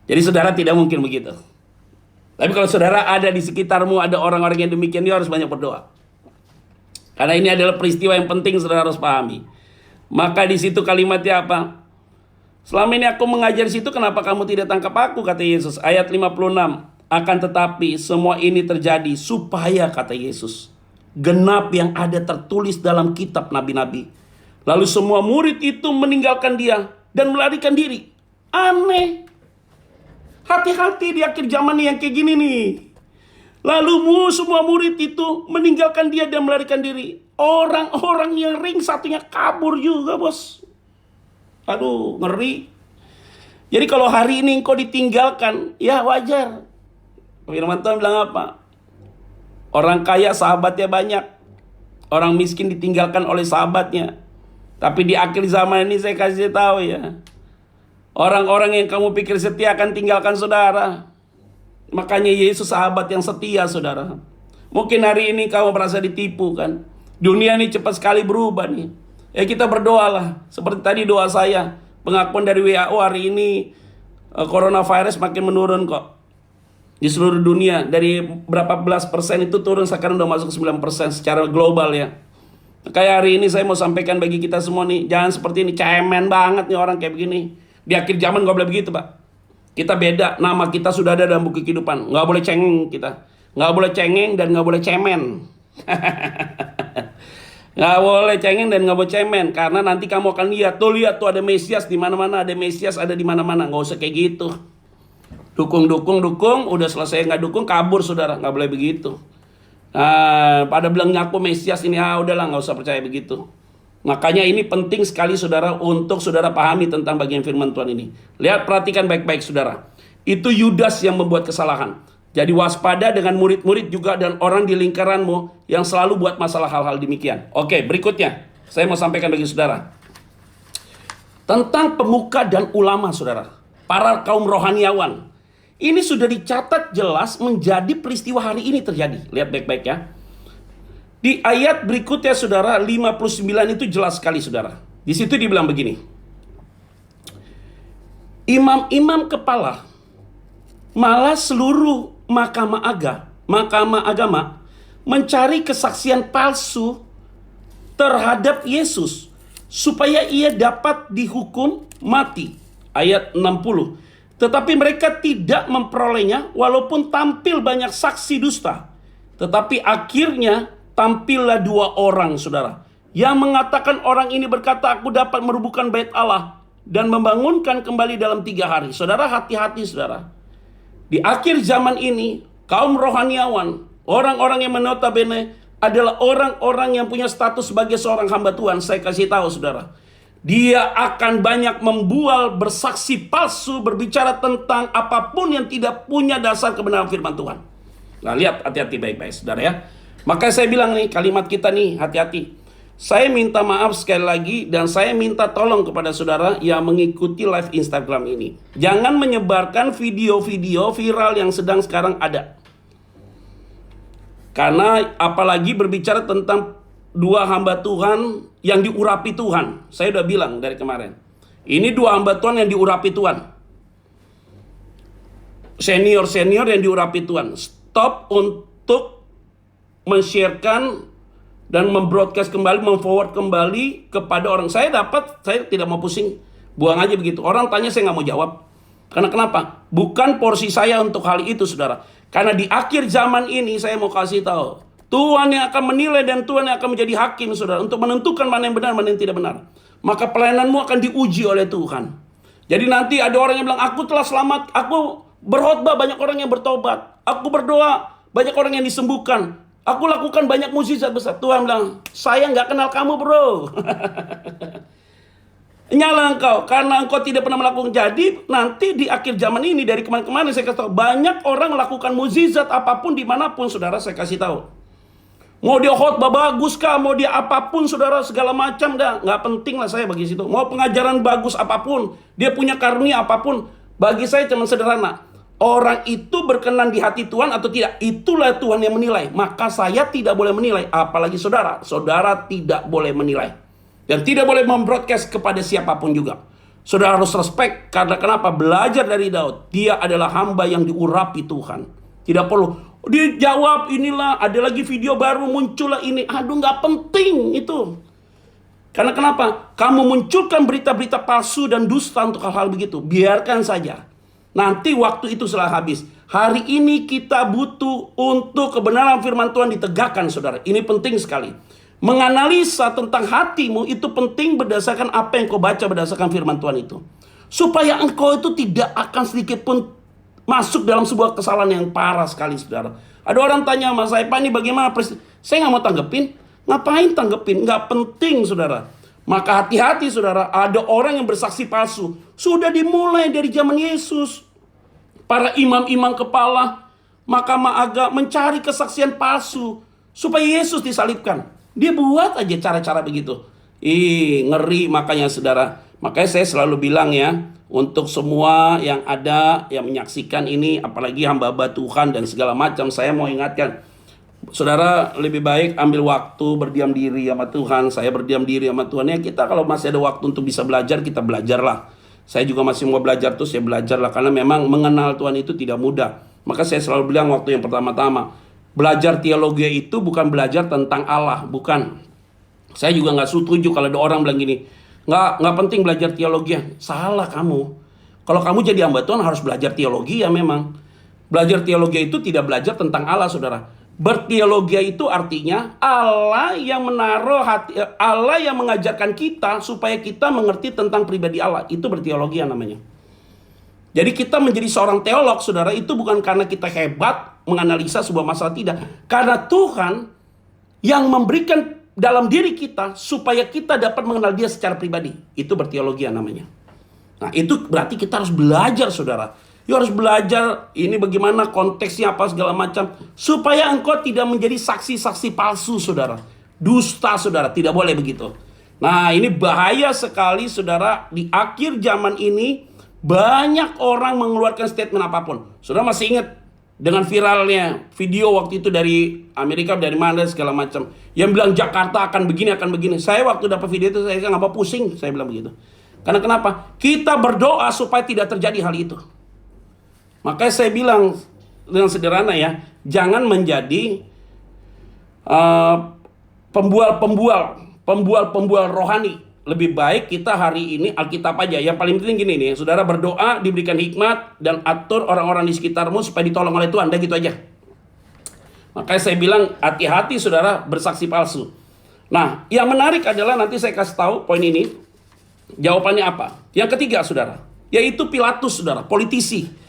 Jadi saudara tidak mungkin begitu. Tapi kalau saudara ada di sekitarmu, ada orang-orang yang demikian, dia harus banyak berdoa. Karena ini adalah peristiwa yang penting, saudara harus pahami. Maka di situ kalimatnya apa? Selama ini aku mengajar di situ, kenapa kamu tidak tangkap aku, kata Yesus. Ayat 56. Akan tetapi semua ini terjadi supaya, kata Yesus, genap yang ada tertulis dalam kitab nabi-nabi. Lalu semua murid itu meninggalkan dia dan melarikan diri. Aneh. Hati-hati di akhir zaman yang kayak gini nih. Lalu semua murid itu meninggalkan dia dan melarikan diri. Orang-orang yang ring satunya kabur juga, bos. Aduh, ngeri. Jadi kalau hari ini engkau ditinggalkan, ya wajar. Firman Tuhan bilang apa? Orang kaya sahabatnya banyak. Orang miskin ditinggalkan oleh sahabatnya. Tapi di akhir zaman ini saya kasih tahu ya. Orang-orang yang kamu pikir setia akan tinggalkan saudara. Makanya Yesus sahabat yang setia, saudara. Mungkin hari ini kamu merasa ditipu kan. Dunia ini cepat sekali berubah nih. Ya kita berdoalah. Seperti tadi doa saya. Pengakuan dari WHO hari ini coronavirus makin menurun kok. Di seluruh dunia. Dari berapa belas persen itu turun, sekarang udah masuk 9% secara global ya. Kayak hari ini saya mau sampaikan bagi kita semua nih. Jangan seperti ini. Cemen banget nih orang kayak begini. Di akhir zaman gak boleh begitu, Pak. Kita beda, nama kita sudah ada dalam buku kehidupan. Nggak boleh cengeng kita. Nggak boleh cengeng dan nggak boleh cemen. Nggak boleh cengeng dan nggak boleh cemen. Karena nanti kamu akan lihat tuh ada Mesias di mana-mana. Ada Mesias ada di mana-mana. Nggak usah kayak gitu. Dukung. Udah selesai nggak dukung, kabur saudara. Nggak boleh begitu. Pada bilang ngaku Mesias ini, udahlah nggak usah percaya begitu. Makanya ini penting sekali saudara untuk saudara pahami tentang bagian firman Tuhan ini. Lihat, perhatikan baik-baik saudara. Itu Yudas yang membuat kesalahan. Jadi waspada dengan murid-murid juga dan orang di lingkaranmu yang selalu buat masalah hal-hal demikian. Oke, berikutnya saya mau sampaikan bagi saudara. Tentang pemuka dan ulama saudara. Para kaum rohaniawan. Ini sudah dicatat jelas menjadi peristiwa hari ini terjadi. Lihat baik-baik ya. Di ayat berikutnya saudara 59 itu jelas sekali saudara. Di situ dibilang begini. Imam-imam kepala malah seluruh mahkamah agama mencari kesaksian palsu terhadap Yesus supaya ia dapat dihukum mati. Ayat 60. Tetapi mereka tidak memperolehnya walaupun tampil banyak saksi dusta. Tetapi akhirnya tampillah dua orang saudara yang mengatakan orang ini berkata, aku dapat merubuhkan bait Allah dan membangunkan kembali dalam 3 hari. Saudara, hati-hati saudara. Di akhir zaman ini kaum rohaniawan, orang-orang yang notabene adalah orang-orang yang punya status sebagai seorang hamba Tuhan. Saya kasih tahu saudara, dia akan banyak membual, bersaksi palsu, berbicara tentang apapun yang tidak punya dasar kebenaran firman Tuhan. Nah lihat, hati-hati baik-baik saudara ya. Maka saya bilang nih, kalimat kita nih, hati-hati. Saya minta maaf sekali lagi dan saya minta tolong kepada saudara yang mengikuti live Instagram ini. Jangan menyebarkan video-video viral yang sedang sekarang ada. Karena apalagi berbicara tentang dua hamba Tuhan yang diurapi Tuhan. Saya udah bilang dari kemarin. Ini dua hamba Tuhan yang diurapi Tuhan. Senior-senior yang diurapi Tuhan. Stop untuk men-sharekan dan membroadcast kembali, memforward kembali kepada orang. Saya tidak mau pusing, buang aja begitu. Orang tanya saya nggak mau jawab. Karena kenapa? Bukan porsi saya untuk hal itu saudara. Karena di akhir zaman ini saya mau kasih tahu, Tuhan yang akan menilai dan Tuhan yang akan menjadi hakim saudara, untuk menentukan mana yang benar, mana yang tidak benar. Maka pelayananmu akan diuji oleh Tuhan. Jadi nanti ada orang yang bilang, aku telah selamat, aku berkhotbah, banyak orang yang bertobat, aku berdoa, banyak orang yang disembuhkan, aku lakukan banyak mukjizat besar. Tuhan bilang, saya nggak kenal kamu bro. Nyala engkau, karena engkau tidak pernah melakukan. Jadi nanti di akhir zaman ini, dari kemarin-kemarin saya kasih tahu, banyak orang melakukan mukjizat apapun dimanapun saudara, saya kasih tahu. Mau dia khotbah bagus kah, mau dia apapun saudara, segala macam dah, nggak penting lah saya bagi situ. Mau pengajaran bagus apapun, dia punya karunia apapun, bagi saya cuma sederhana. Orang itu berkenan di hati Tuhan atau tidak, itulah Tuhan yang menilai. Maka saya tidak boleh menilai, apalagi saudara. Saudara tidak boleh menilai. Dan tidak boleh membroadcast kepada siapapun juga. Saudara harus respect, karena kenapa? Belajar dari Daud. Dia adalah hamba yang diurapi Tuhan. Tidak perlu, dia jawab inilah, ada lagi video baru, muncullah ini. Aduh, nggak penting itu. Karena kenapa? Kamu munculkan berita-berita palsu dan dusta untuk hal-hal begitu. Biarkan saja. Nanti waktu itu setelah habis, Hari ini kita butuh untuk kebenaran firman Tuhan ditegakkan, saudara. Ini penting sekali. Menganalisa tentang hatimu itu penting berdasarkan apa yang kau baca berdasarkan firman Tuhan itu. Supaya engkau itu tidak akan sedikit pun masuk dalam sebuah kesalahan yang parah sekali, saudara. Ada orang tanya sama saya, Pak, ini bagaimana? Saya nggak mau tanggepin. Ngapain tanggepin? Nggak penting, saudara. Maka hati-hati, saudara. Ada orang yang bersaksi palsu. Sudah dimulai dari zaman Yesus. Para imam-imam kepala, mahkamah agama mencari kesaksian palsu supaya Yesus disalibkan. Dia buat aja cara-cara begitu. Ngeri makanya, saudara. Makanya saya selalu bilang ya, untuk semua yang ada, yang menyaksikan ini, apalagi hamba-hamba Tuhan dan segala macam, saya mau ingatkan, saudara, lebih baik ambil waktu berdiam diri sama Tuhan. Saya berdiam diri sama Tuhan. Ya, kita kalau masih ada waktu untuk bisa belajar, kita belajarlah. Saya juga masih mau belajar tuh, saya belajarlah. Karena memang mengenal Tuhan itu tidak mudah. Maka saya selalu bilang waktu yang pertama-tama, belajar teologi itu bukan belajar tentang Allah, bukan. Saya juga nggak setuju kalau ada orang bilang gini, nggak penting belajar teologi. Salah kamu. Kalau kamu jadi hamba Tuhan harus belajar teologi ya memang. Belajar teologi itu tidak belajar tentang Allah, saudara. Berteologia itu artinya Allah yang menaruh hati, Allah yang mengajarkan kita supaya kita mengerti tentang pribadi Allah. Itu berteologia namanya. Jadi kita menjadi seorang teolog, saudara, itu bukan karena kita hebat menganalisa sebuah masalah, tidak. Karena Tuhan yang memberikan dalam diri kita supaya kita dapat mengenal Dia secara pribadi. Itu berteologia namanya. Nah, itu berarti kita harus belajar, saudara. You harus belajar ini bagaimana konteksnya apa segala macam. Supaya engkau tidak menjadi saksi-saksi palsu, saudara. Dusta, saudara. Tidak boleh begitu. Nah, ini bahaya sekali, saudara. Di akhir zaman ini banyak orang mengeluarkan statement apapun. Saudara masih ingat dengan viralnya video waktu itu dari Amerika, dari mana segala macam. Yang bilang Jakarta akan begini, akan begini. Saya waktu dapat video itu saya nggak mau pusing. Saya bilang begitu. Karena kenapa? Kita berdoa supaya tidak terjadi hal itu. Makanya saya bilang dengan sederhana ya, jangan menjadi pembual rohani. Lebih baik kita hari ini Alkitab aja. Yang paling penting gini nih, saudara berdoa, diberikan hikmat, dan atur orang-orang di sekitarmu supaya ditolong oleh Tuhan. Dan gitu aja. Makanya saya bilang hati-hati, saudara, bersaksi palsu. Nah, yang menarik adalah nanti saya kasih tahu poin ini. Jawabannya apa? Yang ketiga, saudara, yaitu Pilatus, saudara, politisi.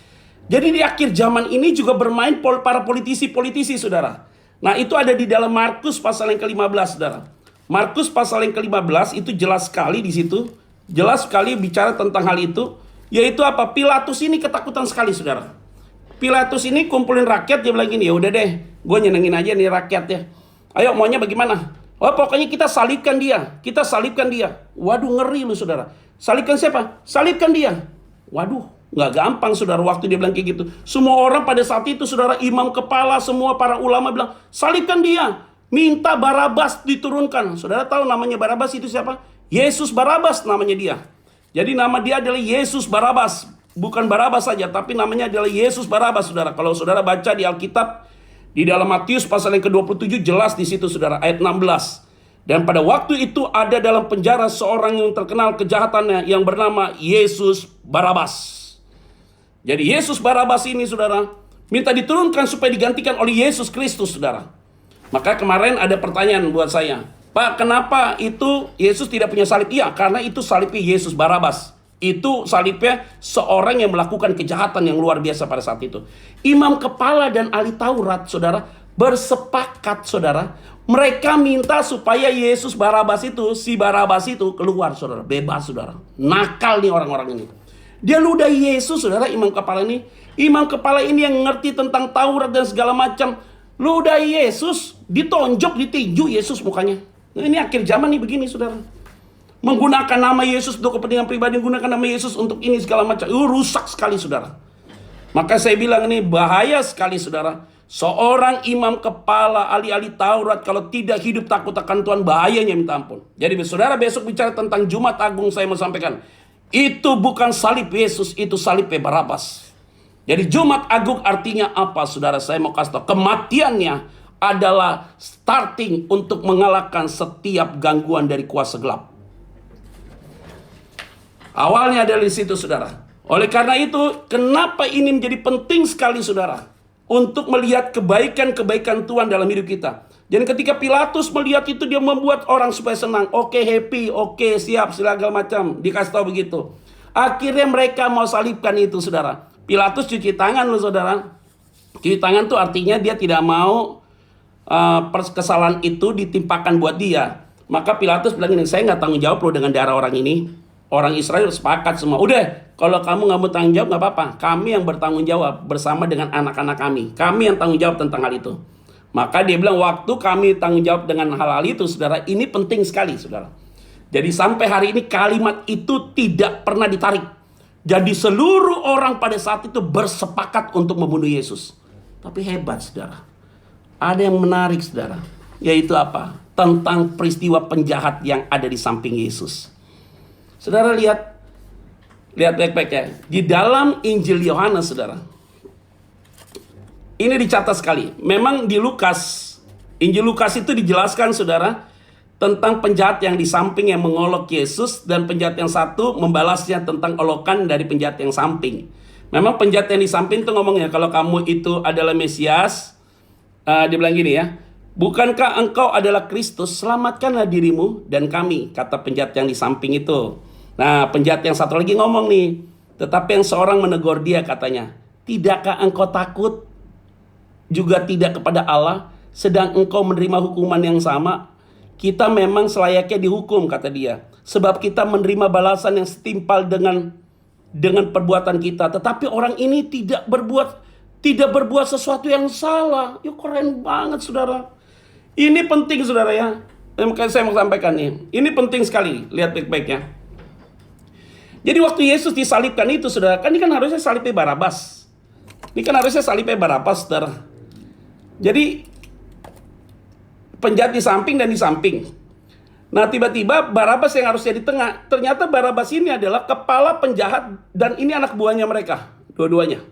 Jadi di akhir zaman ini juga bermain para politisi-politisi, saudara. Nah, itu ada di dalam Markus pasal yang ke-15, saudara. Markus pasal yang ke-15 itu jelas sekali di situ. Jelas sekali bicara tentang hal itu. Yaitu apa? Pilatus ini ketakutan sekali, saudara. Pilatus ini kumpulin rakyat, dia bilang gini, ya udah deh, gue nyenengin aja nih rakyat ya. Ayo maunya bagaimana? Oh, pokoknya kita salibkan dia. Kita salibkan dia. Waduh, ngeri lu, saudara. Salibkan siapa? Salibkan dia. Waduh. Nggak gampang, saudara, waktu dia bilang kayak gitu. Semua orang pada saat itu, saudara, imam kepala, semua para ulama bilang, salibkan dia. Minta Barabas diturunkan. Saudara tahu namanya Barabas itu siapa? Yesus Barabas namanya dia. Jadi nama dia adalah Yesus Barabas. Bukan Barabas saja, tapi namanya adalah Yesus Barabas, saudara. Kalau saudara baca di Alkitab, di dalam Matius pasal yang ke-27, jelas di situ, saudara, ayat 16. Dan pada waktu itu ada dalam penjara seorang yang terkenal kejahatannya yang bernama Yesus Barabas. Jadi Yesus Barabas ini, saudara, minta diturunkan supaya digantikan oleh Yesus Kristus, saudara. Maka kemarin ada pertanyaan buat saya, Pak, kenapa itu Yesus tidak punya salib? Iya, karena itu salibnya Yesus Barabas. Itu salibnya seorang yang melakukan kejahatan yang luar biasa pada saat itu. Imam kepala dan ahli Taurat, saudara, bersepakat, saudara. Mereka minta supaya Yesus Barabas itu, si Barabas itu keluar, saudara. Bebas, saudara. Nakal nih orang-orang ini. Dia ludah Yesus, saudara, imam kepala ini. Imam kepala ini yang ngerti tentang Taurat dan segala macam. Ludah Yesus, ditonjok, ditinju Yesus mukanya. Nah, ini akhir zaman nih begini, saudara. Menggunakan nama Yesus untuk kepentingan pribadi, menggunakan nama Yesus untuk ini segala macam. Rusak sekali, saudara. Maka saya bilang ini bahaya sekali, saudara. Seorang imam kepala, ahli-ahli Taurat, kalau tidak hidup takut akan Tuhan, bahayanya minta ampun. Jadi saudara besok bicara tentang Jumat Agung, saya mau sampaikan. Itu bukan salib Yesus, itu salib Barabas. Jadi Jumat Agung artinya apa, saudara? Saya mau kasih tahu. Kematiannya adalah starting untuk mengalahkan setiap gangguan dari kuasa gelap. Awalnya dari situ, saudara. Oleh karena itu, kenapa ini menjadi penting sekali saudara, untuk melihat kebaikan-kebaikan Tuhan dalam hidup kita. Dan ketika Pilatus melihat itu, dia membuat orang supaya senang. Oke, happy, oke, siap, segala macam. Dikasih tahu begitu. Akhirnya mereka mau salibkan itu, saudara. Pilatus cuci tangan loh, saudara. Cuci tangan tuh artinya dia tidak mau kesalahan itu ditimpakan buat dia. Maka Pilatus bilang ini, saya nggak tanggung jawab loh dengan darah orang ini. Orang Israel sepakat semua. Udah, kalau kamu nggak mau tanggung jawab nggak apa-apa. Kami yang bertanggung jawab bersama dengan anak-anak kami. Kami yang tanggung jawab tentang hal itu. Maka dia bilang waktu kami tanggung jawab dengan hal-hal itu, saudara, ini penting sekali, saudara. Jadi sampai hari ini kalimat itu tidak pernah ditarik. Jadi seluruh orang pada saat itu bersepakat untuk membunuh Yesus. Tapi hebat, saudara. Ada yang menarik, saudara. Yaitu apa? Tentang peristiwa penjahat yang ada di samping Yesus. Saudara lihat baik-baik ya. Di dalam Injil Yohanes, saudara, ini dicatat sekali. Memang di Lukas, Injil Lukas itu dijelaskan, saudara, tentang penjahat yang di samping yang mengolok Yesus, dan penjahat yang satu membalasnya tentang olokan dari penjahat yang samping. Memang penjahat yang di samping itu ngomongnya, kalau kamu itu adalah Mesias, dia bilang gini ya, bukankah engkau adalah Kristus, selamatkanlah dirimu dan kami, kata penjahat yang di samping itu. Nah, penjahat yang satu lagi ngomong nih, tetapi yang seorang menegur dia, katanya, tidakkah engkau takut juga tidak kepada Allah, sedang engkau menerima hukuman yang sama? Kita memang selayaknya dihukum, kata dia, sebab kita menerima balasan yang setimpal dengan perbuatan kita. Tetapi orang ini tidak berbuat sesuatu yang salah. Yuk, keren banget, saudara. Ini penting, saudara ya. Makanya saya mau sampaikan nih. Ini penting sekali. Lihat baik-baik ya. Jadi waktu Yesus disalibkan itu, saudara, kan ini kan harusnya salibnya Barabas. Ini kan harusnya salibnya Barabas, saudara. Jadi penjahat di samping dan di samping. Nah, tiba-tiba Barabas yang harusnya di tengah. Ternyata Barabas ini adalah kepala penjahat dan ini anak buahnya mereka, dua-duanya.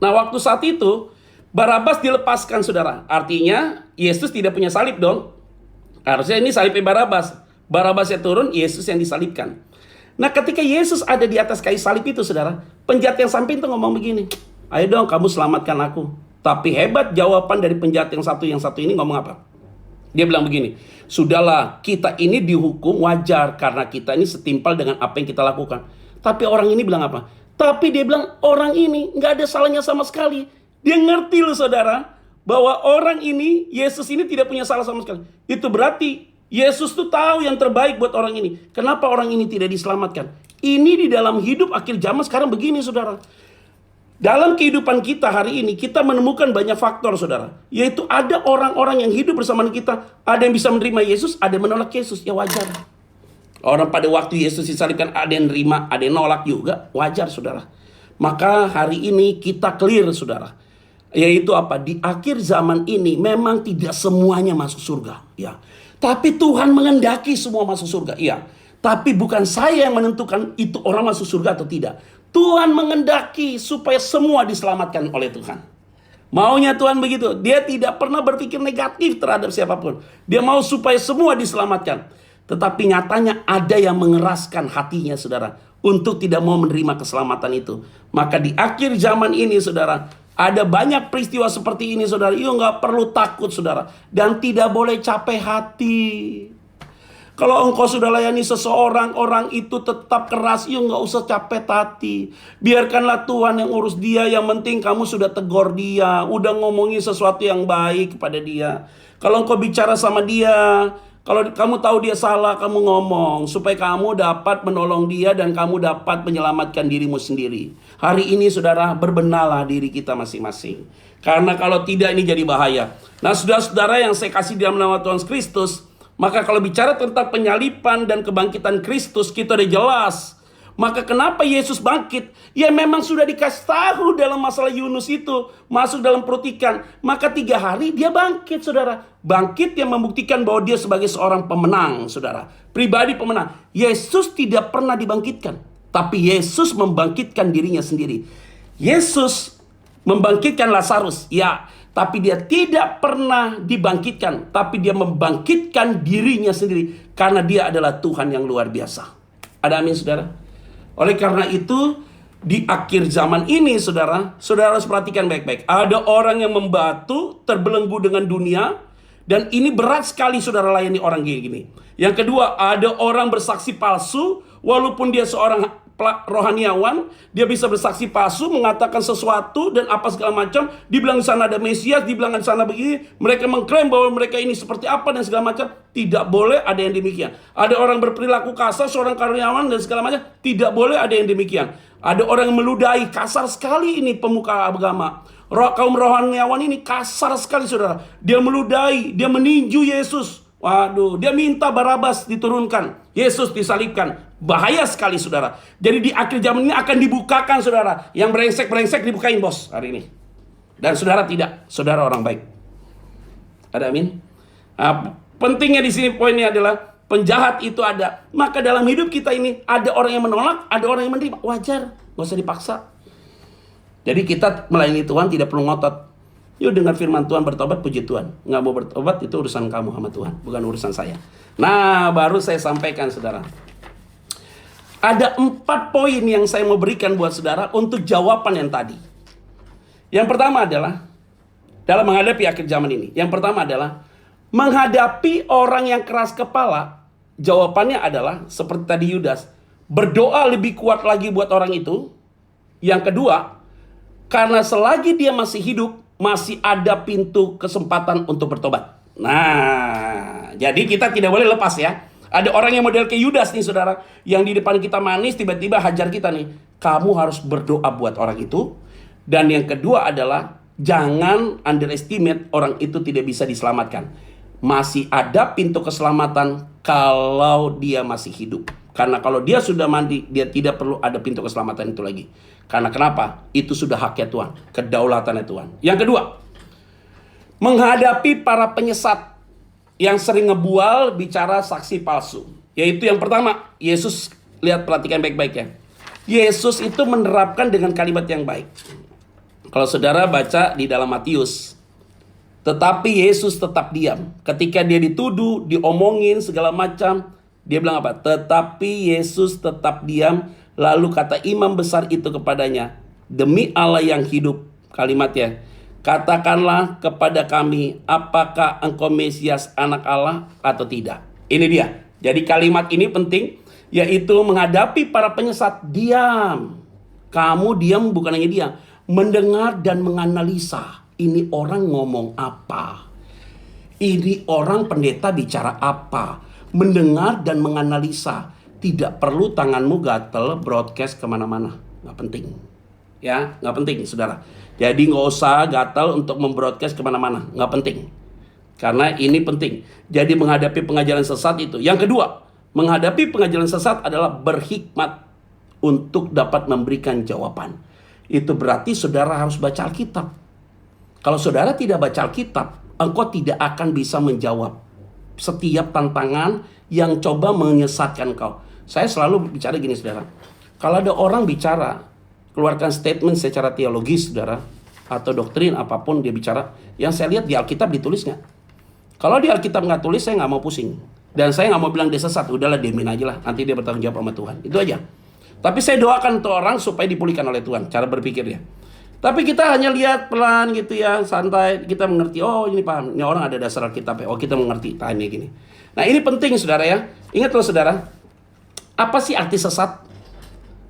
Nah, waktu saat itu Barabas dilepaskan, saudara. Artinya Yesus tidak punya salib dong. Harusnya ini salibnya Barabas. Barabasnya turun, Yesus yang disalibkan. Nah, ketika Yesus ada di atas kayu salib itu, saudara, penjahat yang samping itu ngomong begini, ayo dong kamu selamatkan aku. Tapi hebat jawaban dari penjahat yang satu ini ngomong apa? Dia bilang begini, sudahlah, kita ini dihukum wajar karena kita ini setimpal dengan apa yang kita lakukan. Tapi orang ini bilang apa? Tapi dia bilang orang ini nggak ada salahnya sama sekali. Dia ngerti loh, saudara, bahwa orang ini, Yesus ini tidak punya salah sama sekali. Itu berarti Yesus tuh tahu yang terbaik buat orang ini. Kenapa orang ini tidak diselamatkan? Ini di dalam hidup akhir zaman sekarang begini, saudara. Dalam kehidupan kita hari ini, kita menemukan banyak faktor, saudara. Yaitu ada orang-orang yang hidup bersama kita. Ada yang bisa menerima Yesus, ada yang menolak Yesus. Ya wajar. Orang pada waktu Yesus disalibkan, ada yang nerima, ada yang nolak juga. Wajar, saudara. Maka hari ini kita clear, saudara. Yaitu apa? Di akhir zaman ini memang tidak semuanya masuk surga. Ya. Tapi Tuhan mengendaki semua masuk surga. Iya. Tapi bukan saya yang menentukan itu orang masuk surga atau tidak. Tuhan mengendaki supaya semua diselamatkan oleh Tuhan. Maunya Tuhan begitu. Dia tidak pernah berpikir negatif terhadap siapapun. Dia mau supaya semua diselamatkan. Tetapi nyatanya ada yang mengeraskan hatinya, saudara, untuk tidak mau menerima keselamatan itu. Maka di akhir zaman ini, saudara, ada banyak peristiwa seperti ini, saudara. Yuk, nggak perlu takut, saudara. Dan tidak boleh capek hati. Kalau engkau sudah layani seseorang, orang itu tetap keras, yuk nggak usah capek hati. Biarkanlah Tuhan yang urus dia. Yang penting kamu sudah tegur dia, udah ngomongin sesuatu yang baik kepada dia. Kalau engkau bicara sama dia, kalau kamu tahu dia salah, kamu ngomong supaya kamu dapat menolong dia dan kamu dapat menyelamatkan dirimu sendiri. Hari ini, saudara, berbenahlah diri kita masing-masing. Karena kalau tidak, ini jadi bahaya. Nah, saudara-saudara yang saya kasih dalam nama Tuhan Kristus, maka kalau bicara tentang penyalipan dan kebangkitan Kristus, kita udah jelas. Maka kenapa Yesus bangkit? Ya memang sudah dikasih tahu dalam masalah Yunus itu. Masuk dalam perut ikan. Maka 3 hari dia bangkit, saudara. Bangkit yang membuktikan bahwa dia sebagai seorang pemenang, saudara. Pribadi pemenang. Yesus tidak pernah dibangkitkan. Tapi Yesus membangkitkan dirinya sendiri. Yesus membangkitkan Lazarus. Ya, tapi dia tidak pernah dibangkitkan. Tapi dia membangkitkan dirinya sendiri. Karena dia adalah Tuhan yang luar biasa. Ada amin, saudara? Oleh karena itu, Di akhir zaman ini, saudara harus perhatikan baik-baik. Ada orang yang membatu, terbelenggu dengan dunia, dan ini berat sekali saudara layani orang gini. Yang kedua, ada orang bersaksi palsu, walaupun dia seorang rohaniawan, dia bisa bersaksi palsu, mengatakan sesuatu dan apa segala macam. Dibilang sana ada Mesias, dibilang sana begini. Mereka mengklaim bahwa mereka ini seperti apa dan segala macam. Tidak boleh ada yang demikian. Ada orang berperilaku kasar, seorang karyawan dan segala macam. Tidak boleh ada yang demikian. Ada orang yang meludahi, kasar sekali ini pemuka agama. Kaum rohaniawan ini kasar sekali saudara. Dia meludahi, dia meninju Yesus. Waduh, dia minta Barabas diturunkan, Yesus disalibkan. Bahaya sekali saudara. Jadi di akhir zaman ini akan dibukakan saudara. Yang brengsek-brengsek dibukain bos hari ini. Dan saudara tidak, saudara orang baik. Ada amin? Pentingnya di sini poinnya adalah penjahat itu ada. Maka dalam hidup kita ini ada orang yang menolak, ada orang yang menerima. Wajar, gak usah dipaksa. Jadi kita melayani Tuhan tidak perlu ngotot. Yuk dengar firman Tuhan, bertobat, puji Tuhan. Nggak mau bertobat itu urusan kamu sama Tuhan, bukan urusan saya. Nah, baru saya sampaikan saudara. Ada 4 poin yang saya mau berikan buat saudara untuk jawaban yang tadi. Yang pertama adalah dalam menghadapi akhir zaman ini. Yang pertama adalah menghadapi orang yang keras kepala. Jawabannya adalah seperti tadi Yudas, berdoa lebih kuat lagi buat orang itu. Yang kedua, karena selagi dia masih hidup, masih ada pintu kesempatan untuk bertobat. Nah, jadi kita tidak boleh lepas ya. Ada orang yang model kayak Yudas nih saudara, yang di depan kita manis, tiba-tiba hajar kita nih. Kamu harus berdoa buat orang itu. Dan yang kedua adalah jangan underestimate orang itu tidak bisa diselamatkan. Masih ada pintu keselamatan kalau dia masih hidup. Karena kalau dia sudah mati, dia tidak perlu ada pintu keselamatan itu lagi. Karena kenapa? Itu sudah haknya Tuhan, kedaulatannya Tuhan. Yang kedua, menghadapi para penyesat yang sering ngebual bicara saksi palsu. Yaitu yang pertama, Yesus, lihat perhatikan baik-baik ya. Yesus itu menerapkan dengan kalimat yang baik. Kalau saudara baca di dalam Matius, tetapi Yesus tetap diam. Ketika dia dituduh, diomongin segala macam, dia bilang apa? Tetapi Yesus tetap diam. Lalu kata imam besar itu kepadanya, demi Allah yang hidup, kalimatnya, katakanlah kepada kami, apakah engkau Mesias anak Allah atau tidak. Ini dia. Jadi kalimat ini penting, yaitu menghadapi para penyesat, diam. Kamu diam bukan hanya diam, mendengar dan menganalisa. Ini orang ngomong apa? Ini orang pendeta bicara apa? Mendengar dan menganalisa. Tidak perlu tanganmu gatel broadcast kemana-mana. Nggak penting. Ya, nggak penting saudara. Jadi nggak usah gatel untuk membroadcast kemana-mana. Nggak penting. Karena ini penting. Jadi menghadapi pengajaran sesat itu. Yang kedua, menghadapi pengajaran sesat adalah berhikmat untuk dapat memberikan jawaban. Itu berarti saudara harus baca Alkitab. Kalau saudara tidak baca Alkitab, engkau tidak akan bisa menjawab setiap tantangan yang coba menyesatkan kau. Saya selalu bicara gini saudara. Kalau ada orang bicara, keluarkan statement secara teologis saudara, atau doktrin apapun dia bicara, yang saya lihat di Alkitab ditulis nggak? Kalau di Alkitab nggak tulis, saya nggak mau pusing. Dan saya nggak mau bilang dia sesat, udahlah diemin aja lah. Nanti dia bertanggung jawab sama Tuhan. Itu aja. Tapi saya doakan untuk orang supaya dipulihkan oleh Tuhan, cara berpikir dia. Tapi kita hanya lihat pelan gitu ya, santai. Kita mengerti, oh ini paham, ini orang ada dasar Alkitab ya. Oh kita mengerti, tanya gini. Nah ini penting saudara ya. Ingat loh saudara, apa sih arti sesat?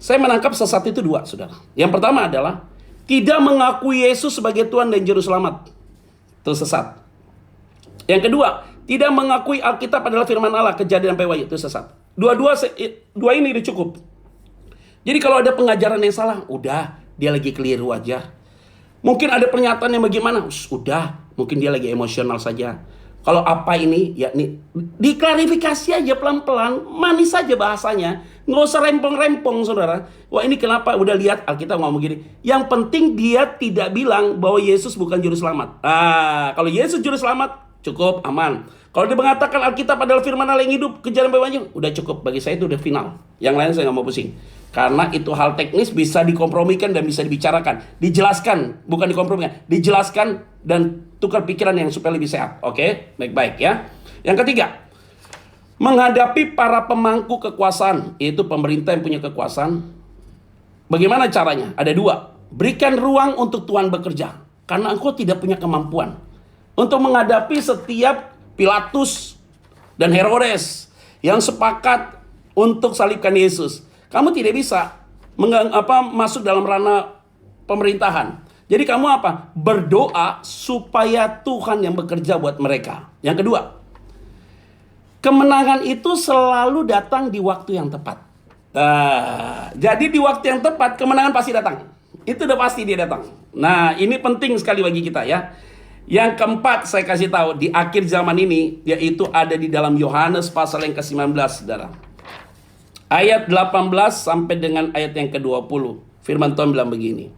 Saya menangkap sesat itu 2 saudara. Yang pertama adalah tidak mengakui Yesus sebagai Tuhan dan Juru Selamat. Itu sesat. Yang kedua, tidak mengakui Alkitab adalah firman Allah, Kejadian sampai Wahyu, itu sesat. Dua ini udah cukup. Jadi kalau ada pengajaran yang salah, udah dia lagi keliru aja. Mungkin ada pernyataan yang bagaimana, udah mungkin dia lagi emosional saja. Kalau apa ini, ya nih diklarifikasi aja pelan-pelan, manis saja bahasanya, nggak usah rempong-rempong saudara. Wah ini kenapa? Udah lihat Alkitab ngomong gini. Yang penting dia tidak bilang bahwa Yesus bukan Juru Selamat. Kalau Yesus Juru Selamat, cukup aman. Kalau dia mengatakan Alkitab adalah firman Allah yang hidup, Kejadian sampai Wahyu, udah cukup. Bagi saya itu udah final. Yang lain saya nggak mau pusing. Karena itu hal teknis bisa dikompromikan dan bisa dibicarakan. Dijelaskan, bukan dikompromikan. Dijelaskan dan tukar pikiran yang supaya lebih sehat. Oke, baik-baik ya. Yang ketiga, menghadapi para pemangku kekuasaan, yaitu pemerintah yang punya kekuasaan. Bagaimana caranya? Ada dua. Berikan ruang untuk Tuhan bekerja. Karena engkau tidak punya kemampuan untuk menghadapi setiap Pilatus dan Herodes yang sepakat untuk salibkan Yesus. Kamu tidak bisa masuk dalam ranah pemerintahan. Jadi kamu apa? Berdoa supaya Tuhan yang bekerja buat mereka. Yang kedua, kemenangan itu selalu datang di waktu yang tepat. Jadi di waktu yang tepat kemenangan pasti datang. Itu udah pasti dia datang. Nah, ini penting sekali bagi kita ya. Yang keempat saya kasih tahu di akhir zaman ini, yaitu ada di dalam Yohanes pasal yang ke-19, saudara. Ayat 18 sampai dengan ayat yang ke-20. Firman Tuhan bilang begini.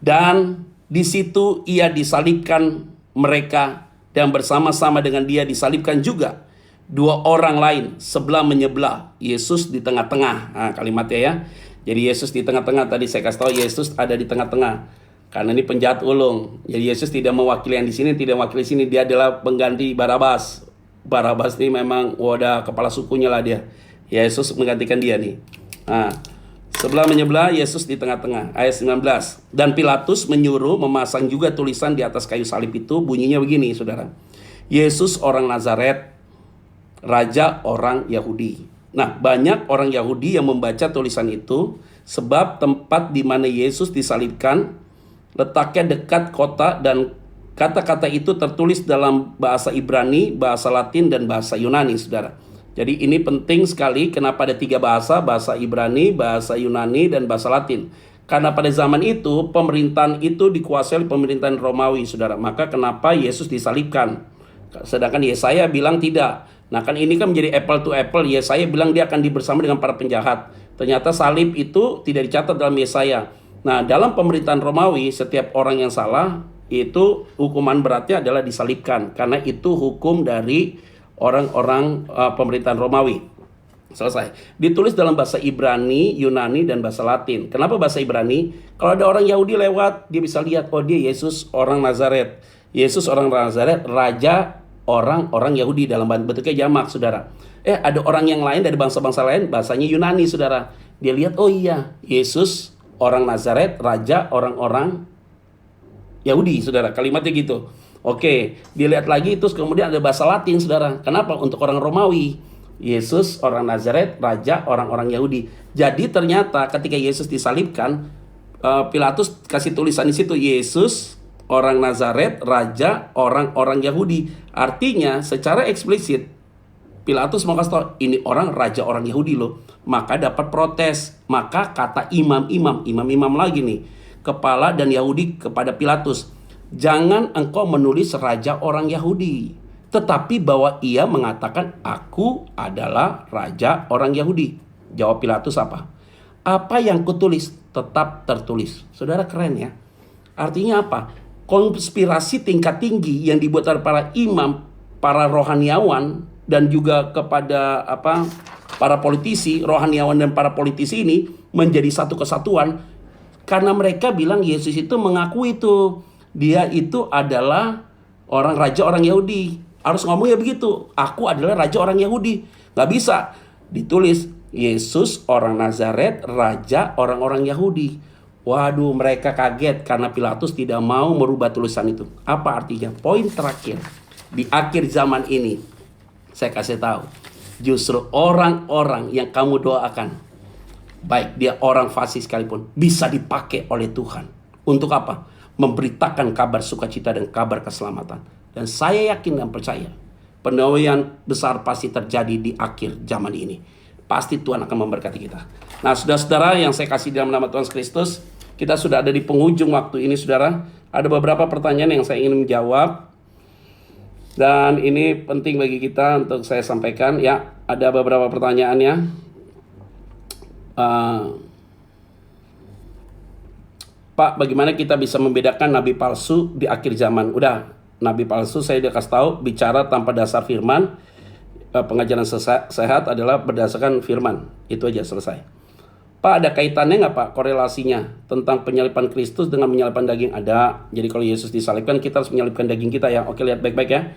Dan di situ ia disalibkan mereka, dan bersama-sama dengan dia disalibkan juga dua orang lain sebelah menyebelah, Yesus di tengah-tengah. Nah, kalimatnya ya. Jadi Yesus di tengah-tengah, tadi saya kasih tahu Yesus ada di tengah-tengah. Karena ini penjahat ulung. Jadi Yesus tidak mewakili yang di sini, tidak mewakili sini, dia adalah pengganti Barabas. Barabas ini memang wadah kepala sukunya lah dia. Yesus menggantikan dia nih. Nah, sebelah menyebelah, Yesus di tengah-tengah. Ayat 19. Dan Pilatus menyuruh memasang juga tulisan di atas kayu salib itu, bunyinya begini, saudara. Yesus orang Nazaret, Raja orang Yahudi. Nah, banyak orang Yahudi yang membaca tulisan itu sebab tempat di mana Yesus disalibkan letaknya dekat kota, dan kata-kata itu tertulis dalam bahasa Ibrani, bahasa Latin, dan bahasa Yunani, saudara. Jadi ini penting sekali. Kenapa ada 3 bahasa? Bahasa Ibrani, bahasa Yunani, dan bahasa Latin. Karena pada zaman itu pemerintahan itu dikuasai oleh pemerintahan Romawi, saudara. Maka kenapa Yesus disalibkan? Sedangkan Yesaya bilang tidak. Nah, kan ini kan menjadi apple to apple. Yesaya bilang dia akan bersama dengan para penjahat. Ternyata salib itu tidak dicatat dalam Yesaya. Nah, dalam pemerintahan Romawi, setiap orang yang salah itu hukuman beratnya adalah disalibkan. Karena itu hukum dari orang-orang pemerintahan Romawi. Selesai. Ditulis dalam bahasa Ibrani, Yunani, dan bahasa Latin. Kenapa bahasa Ibrani? Kalau ada orang Yahudi lewat, dia bisa lihat, oh dia Yesus orang Nazaret. Yesus orang Nazaret, Raja orang-orang Yahudi, dalam bentuknya jamak, saudara. Ada orang yang lain dari bangsa-bangsa lain, bahasanya Yunani, saudara. Dia lihat, oh iya, Yesus orang Nazaret, Raja orang-orang Yahudi, saudara. Kalimatnya gitu. Oke, dilihat lagi, terus kemudian ada bahasa Latin, saudara. Kenapa? Untuk orang Romawi. Yesus orang Nazaret, Raja orang-orang Yahudi. Jadi ternyata ketika Yesus disalibkan, Pilatus kasih tulisan di situ, Yesus orang Nazaret, Raja orang-orang Yahudi. Artinya secara eksplisit Pilatus mau kasih tahu, ini orang Raja orang Yahudi loh. Maka dapat protes. Maka kata imam-imam lagi nih, kepala dan Yahudi kepada Pilatus, jangan engkau menulis Raja orang Yahudi, tetapi bahwa ia mengatakan aku adalah Raja orang Yahudi. Jawab Pilatus apa? Apa yang kutulis tetap tertulis. Saudara, keren ya. Artinya apa? Konspirasi tingkat tinggi yang dibuat oleh para imam, para rohaniawan, dan juga kepada para politisi, rohaniawan dan para politisi ini menjadi satu kesatuan. Karena mereka bilang Yesus itu mengaku itu, dia itu adalah orang Raja orang Yahudi. Harus ngomongnya begitu, aku adalah Raja orang Yahudi. Gak bisa ditulis Yesus orang Nazaret, Raja orang-orang Yahudi. Waduh, mereka kaget karena Pilatus tidak mau merubah tulisan itu. Apa artinya? Poin terakhir, di akhir zaman ini, saya kasih tahu, justru orang-orang yang kamu doakan, baik dia orang fasik sekalipun, bisa dipakai oleh Tuhan. Untuk apa? Memberitakan kabar sukacita dan kabar keselamatan. Dan saya yakin dan percaya, penuaian besar pasti terjadi di akhir zaman ini. Pasti Tuhan akan memberkati kita. Nah, saudara-saudara yang saya kasih dalam nama Tuhan Kristus, kita sudah ada di penghujung waktu ini, saudara. Ada beberapa pertanyaan yang saya ingin menjawab. Dan ini penting bagi kita untuk saya sampaikan. Ya, ada beberapa pertanyaannya. Pak, bagaimana kita bisa membedakan nabi palsu di akhir zaman? Udah, nabi palsu saya udah kasih tahu, bicara tanpa dasar firman. Pengajaran sehat adalah berdasarkan firman. Itu aja, selesai. Pak, ada kaitannya nggak Pak korelasinya tentang penyaliban Kristus dengan menyalibkan daging? Ada. Jadi kalau Yesus disalibkan, kita harus menyalibkan daging kita ya. Oke, lihat baik-baik ya.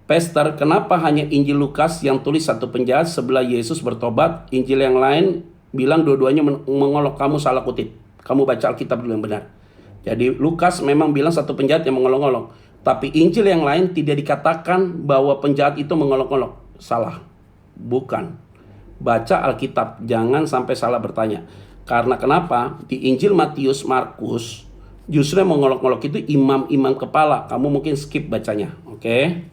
Pastor, kenapa hanya Injil Lukas yang tulis satu penjahat sebelah Yesus bertobat, Injil yang lain bilang dua-duanya mengolok. Kamu salah kutip. Kamu baca Alkitab dulu yang benar. Jadi Lukas memang bilang satu penjahat yang mengolok-olok. Tapi Injil yang lain tidak dikatakan bahwa penjahat itu mengolok-olok. Salah. Bukan. Baca Alkitab. Jangan sampai salah bertanya. Karena kenapa? Di Injil Matius, Markus, justru yang mengolok-olok itu imam-imam kepala. Kamu mungkin skip bacanya. Oke?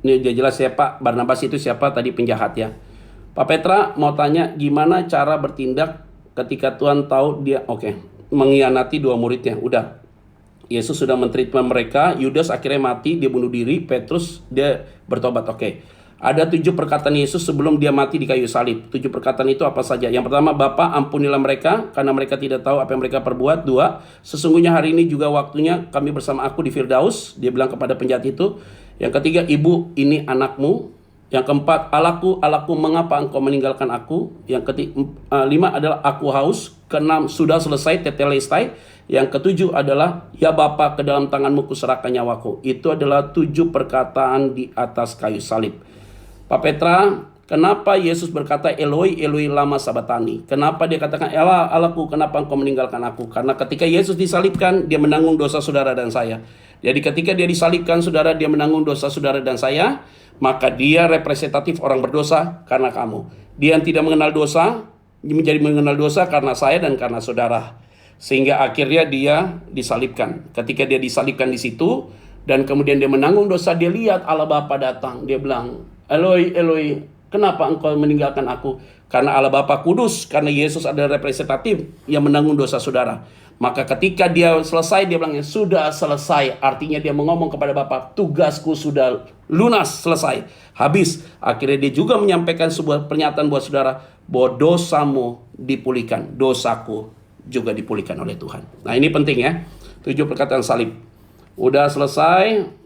Ini udah jelas siapa Barnabas itu, siapa tadi penjahat ya. Pak Petra mau tanya gimana cara bertindak ketika Tuhan tahu dia mengkhianati dua muridnya. Udah, Yesus sudah mentreatment mereka. Yudas akhirnya mati, dia bunuh diri. Petrus dia bertobat. Ada 7 perkataan Yesus sebelum dia mati di kayu salib. 7 perkataan itu apa saja? Yang pertama, Bapa ampunilah mereka karena mereka tidak tahu apa yang mereka perbuat. 2, sesungguhnya hari ini juga waktunya kami bersama aku di Firdaus. Dia bilang kepada penjahat itu. Yang ketiga, Ibu, ini anakmu. Yang keempat, Allahku, mengapa engkau meninggalkan aku? Yang kelima adalah aku haus. Keenam, sudah selesai, tetelestai. Yang ketujuh adalah, ya Bapa, ke dalam tanganmu kuserahkan nyawaku. Itu adalah 7 perkataan di atas kayu salib. Pak Petra, kenapa Yesus berkata Eloi, Eloi lama sabatani? Kenapa dia katakan Allah, Allahku, kenapa engkau meninggalkan aku? Karena ketika Yesus disalibkan, dia menanggung dosa saudara dan saya. Jadi ketika dia disalibkan, saudara, dia menanggung dosa saudara dan saya, maka dia representatif orang berdosa karena kamu. Dia yang tidak mengenal dosa, menjadi mengenal dosa karena saya dan karena saudara. Sehingga akhirnya dia disalibkan. Ketika dia disalibkan di situ, dan kemudian dia menanggung dosa, dia lihat Allah Bapa datang. Dia bilang, Eloi, Eloi, kenapa engkau meninggalkan aku? Karena Allah Bapa kudus, karena Yesus adalah representatif yang menanggung dosa saudara. Maka ketika dia selesai, dia bilang, sudah selesai. Artinya dia ngomong kepada Bapa, tugasku sudah lunas, selesai, habis. Akhirnya dia juga menyampaikan sebuah pernyataan buat saudara, bahwa dosamu dipulihkan, dosaku juga dipulihkan oleh Tuhan. Nah ini penting ya, 7 perkataan salib. Udah selesai.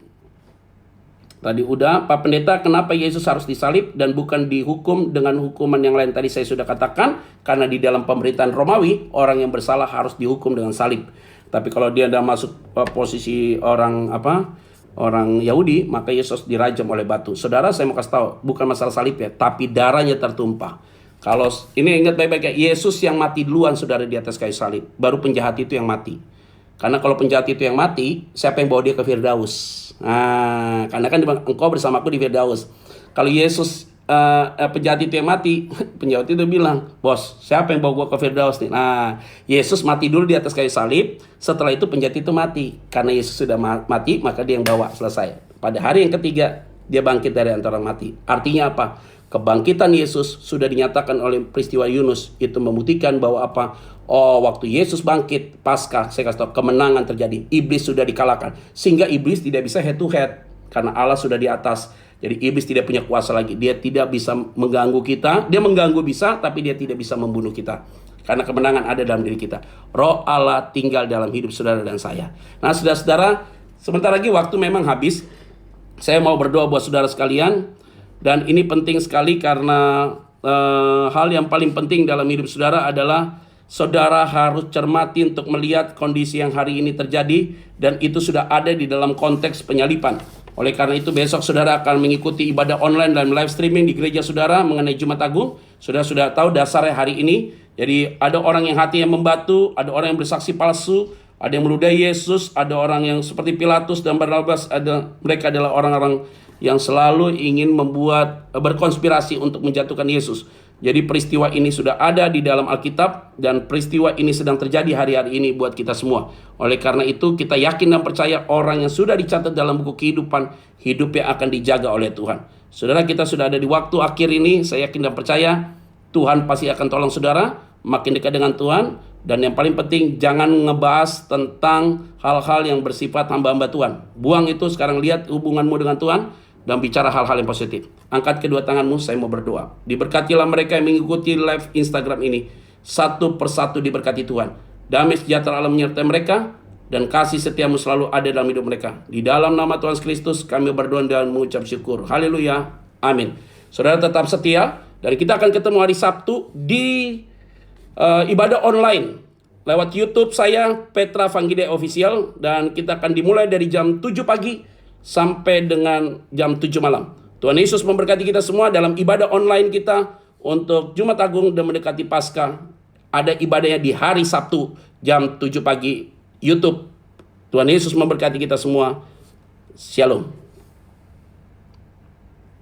Tadi udah, Pak Pendeta, kenapa Yesus harus disalib dan bukan dihukum dengan hukuman yang lain? Tadi saya sudah katakan, karena di dalam pemerintahan Romawi, orang yang bersalah harus dihukum dengan salib. Tapi kalau dia udah masuk posisi orang Yahudi, maka Yesus dirajam oleh batu. Saudara, saya mau kasih tahu, bukan masalah salib ya, tapi darahnya tertumpah. Kalau ini ingat baik-baik ya, Yesus yang mati duluan saudara di atas kayu salib, baru penjahat itu yang mati. Karena kalau penjahat itu yang mati, siapa yang bawa dia ke Firdaus? Nah, karena kan engkau bersamaku di Firdaus. Kalau Yesus penjahat itu yang mati, penjahat itu bilang, bos, siapa yang bawa gua ke Firdaus nih? Nah, Yesus mati dulu di atas kayu salib. Setelah itu penjahat itu mati. Karena Yesus sudah mati, maka dia yang bawa, selesai. Pada hari yang ketiga, dia bangkit dari antara orang mati. Artinya apa? Kebangkitan Yesus sudah dinyatakan oleh peristiwa Yunus. Itu membuktikan bahwa apa? Oh, waktu Yesus bangkit, Paskah, saya kasih tahu, kemenangan terjadi. Iblis sudah dikalahkan. Sehingga iblis tidak bisa head to head. Karena Allah sudah di atas. Jadi iblis tidak punya kuasa lagi. Dia tidak bisa mengganggu kita. Dia mengganggu bisa, tapi dia tidak bisa membunuh kita. Karena kemenangan ada dalam diri kita. Roh Allah tinggal dalam hidup saudara dan saya. Nah, saudara-saudara, sebentar lagi waktu memang habis. Saya mau berdoa buat saudara sekalian. Dan ini penting sekali karena hal yang paling penting dalam hidup saudara adalah saudara harus cermati untuk melihat kondisi yang hari ini terjadi, dan itu sudah ada di dalam konteks penyaliban. Oleh karena itu besok saudara akan mengikuti ibadah online dan live streaming di gereja saudara mengenai Jumat Agung. Saudara sudah tahu dasarnya hari ini. Jadi ada orang yang hatinya membatu, ada orang yang bersaksi palsu, ada yang meludahi Yesus, ada orang yang seperti Pilatus dan Barnabas, mereka adalah orang-orang yang selalu ingin berkonspirasi untuk menjatuhkan Yesus. Jadi peristiwa ini sudah ada di dalam Alkitab, dan peristiwa ini sedang terjadi hari-hari ini buat kita semua. Oleh karena itu kita yakin dan percaya orang yang sudah dicatat dalam buku kehidupan, hidupnya akan dijaga oleh Tuhan. Saudara, kita sudah ada di waktu akhir ini. Saya yakin dan percaya Tuhan pasti akan tolong saudara makin dekat dengan Tuhan. Dan yang paling penting, jangan ngebahas tentang hal-hal yang bersifat hamba-hamba Tuhan. Buang itu, sekarang lihat hubunganmu dengan Tuhan dan bicara hal-hal yang positif. Angkat kedua tanganmu, saya mau berdoa. Diberkatilah mereka yang mengikuti live Instagram ini. Satu persatu diberkati Tuhan. Damai sejahtera Allah menyertai mereka, dan kasih setiamu selalu ada dalam hidup mereka. Di dalam nama Tuhan Kristus kami berdoa dan mengucap syukur. Haleluya. Amin. Saudara tetap setia, dan kita akan ketemu hari Sabtu di ibadah online lewat YouTube saya, Petra Vanggide Official, dan kita akan dimulai dari jam 7 pagi sampai dengan jam 7 malam. Tuhan Yesus memberkati kita semua dalam ibadah online kita untuk Jumat Agung dan mendekati Paskah, ada ibadahnya di hari Sabtu jam 7 pagi YouTube. Tuhan Yesus memberkati kita semua. Shalom.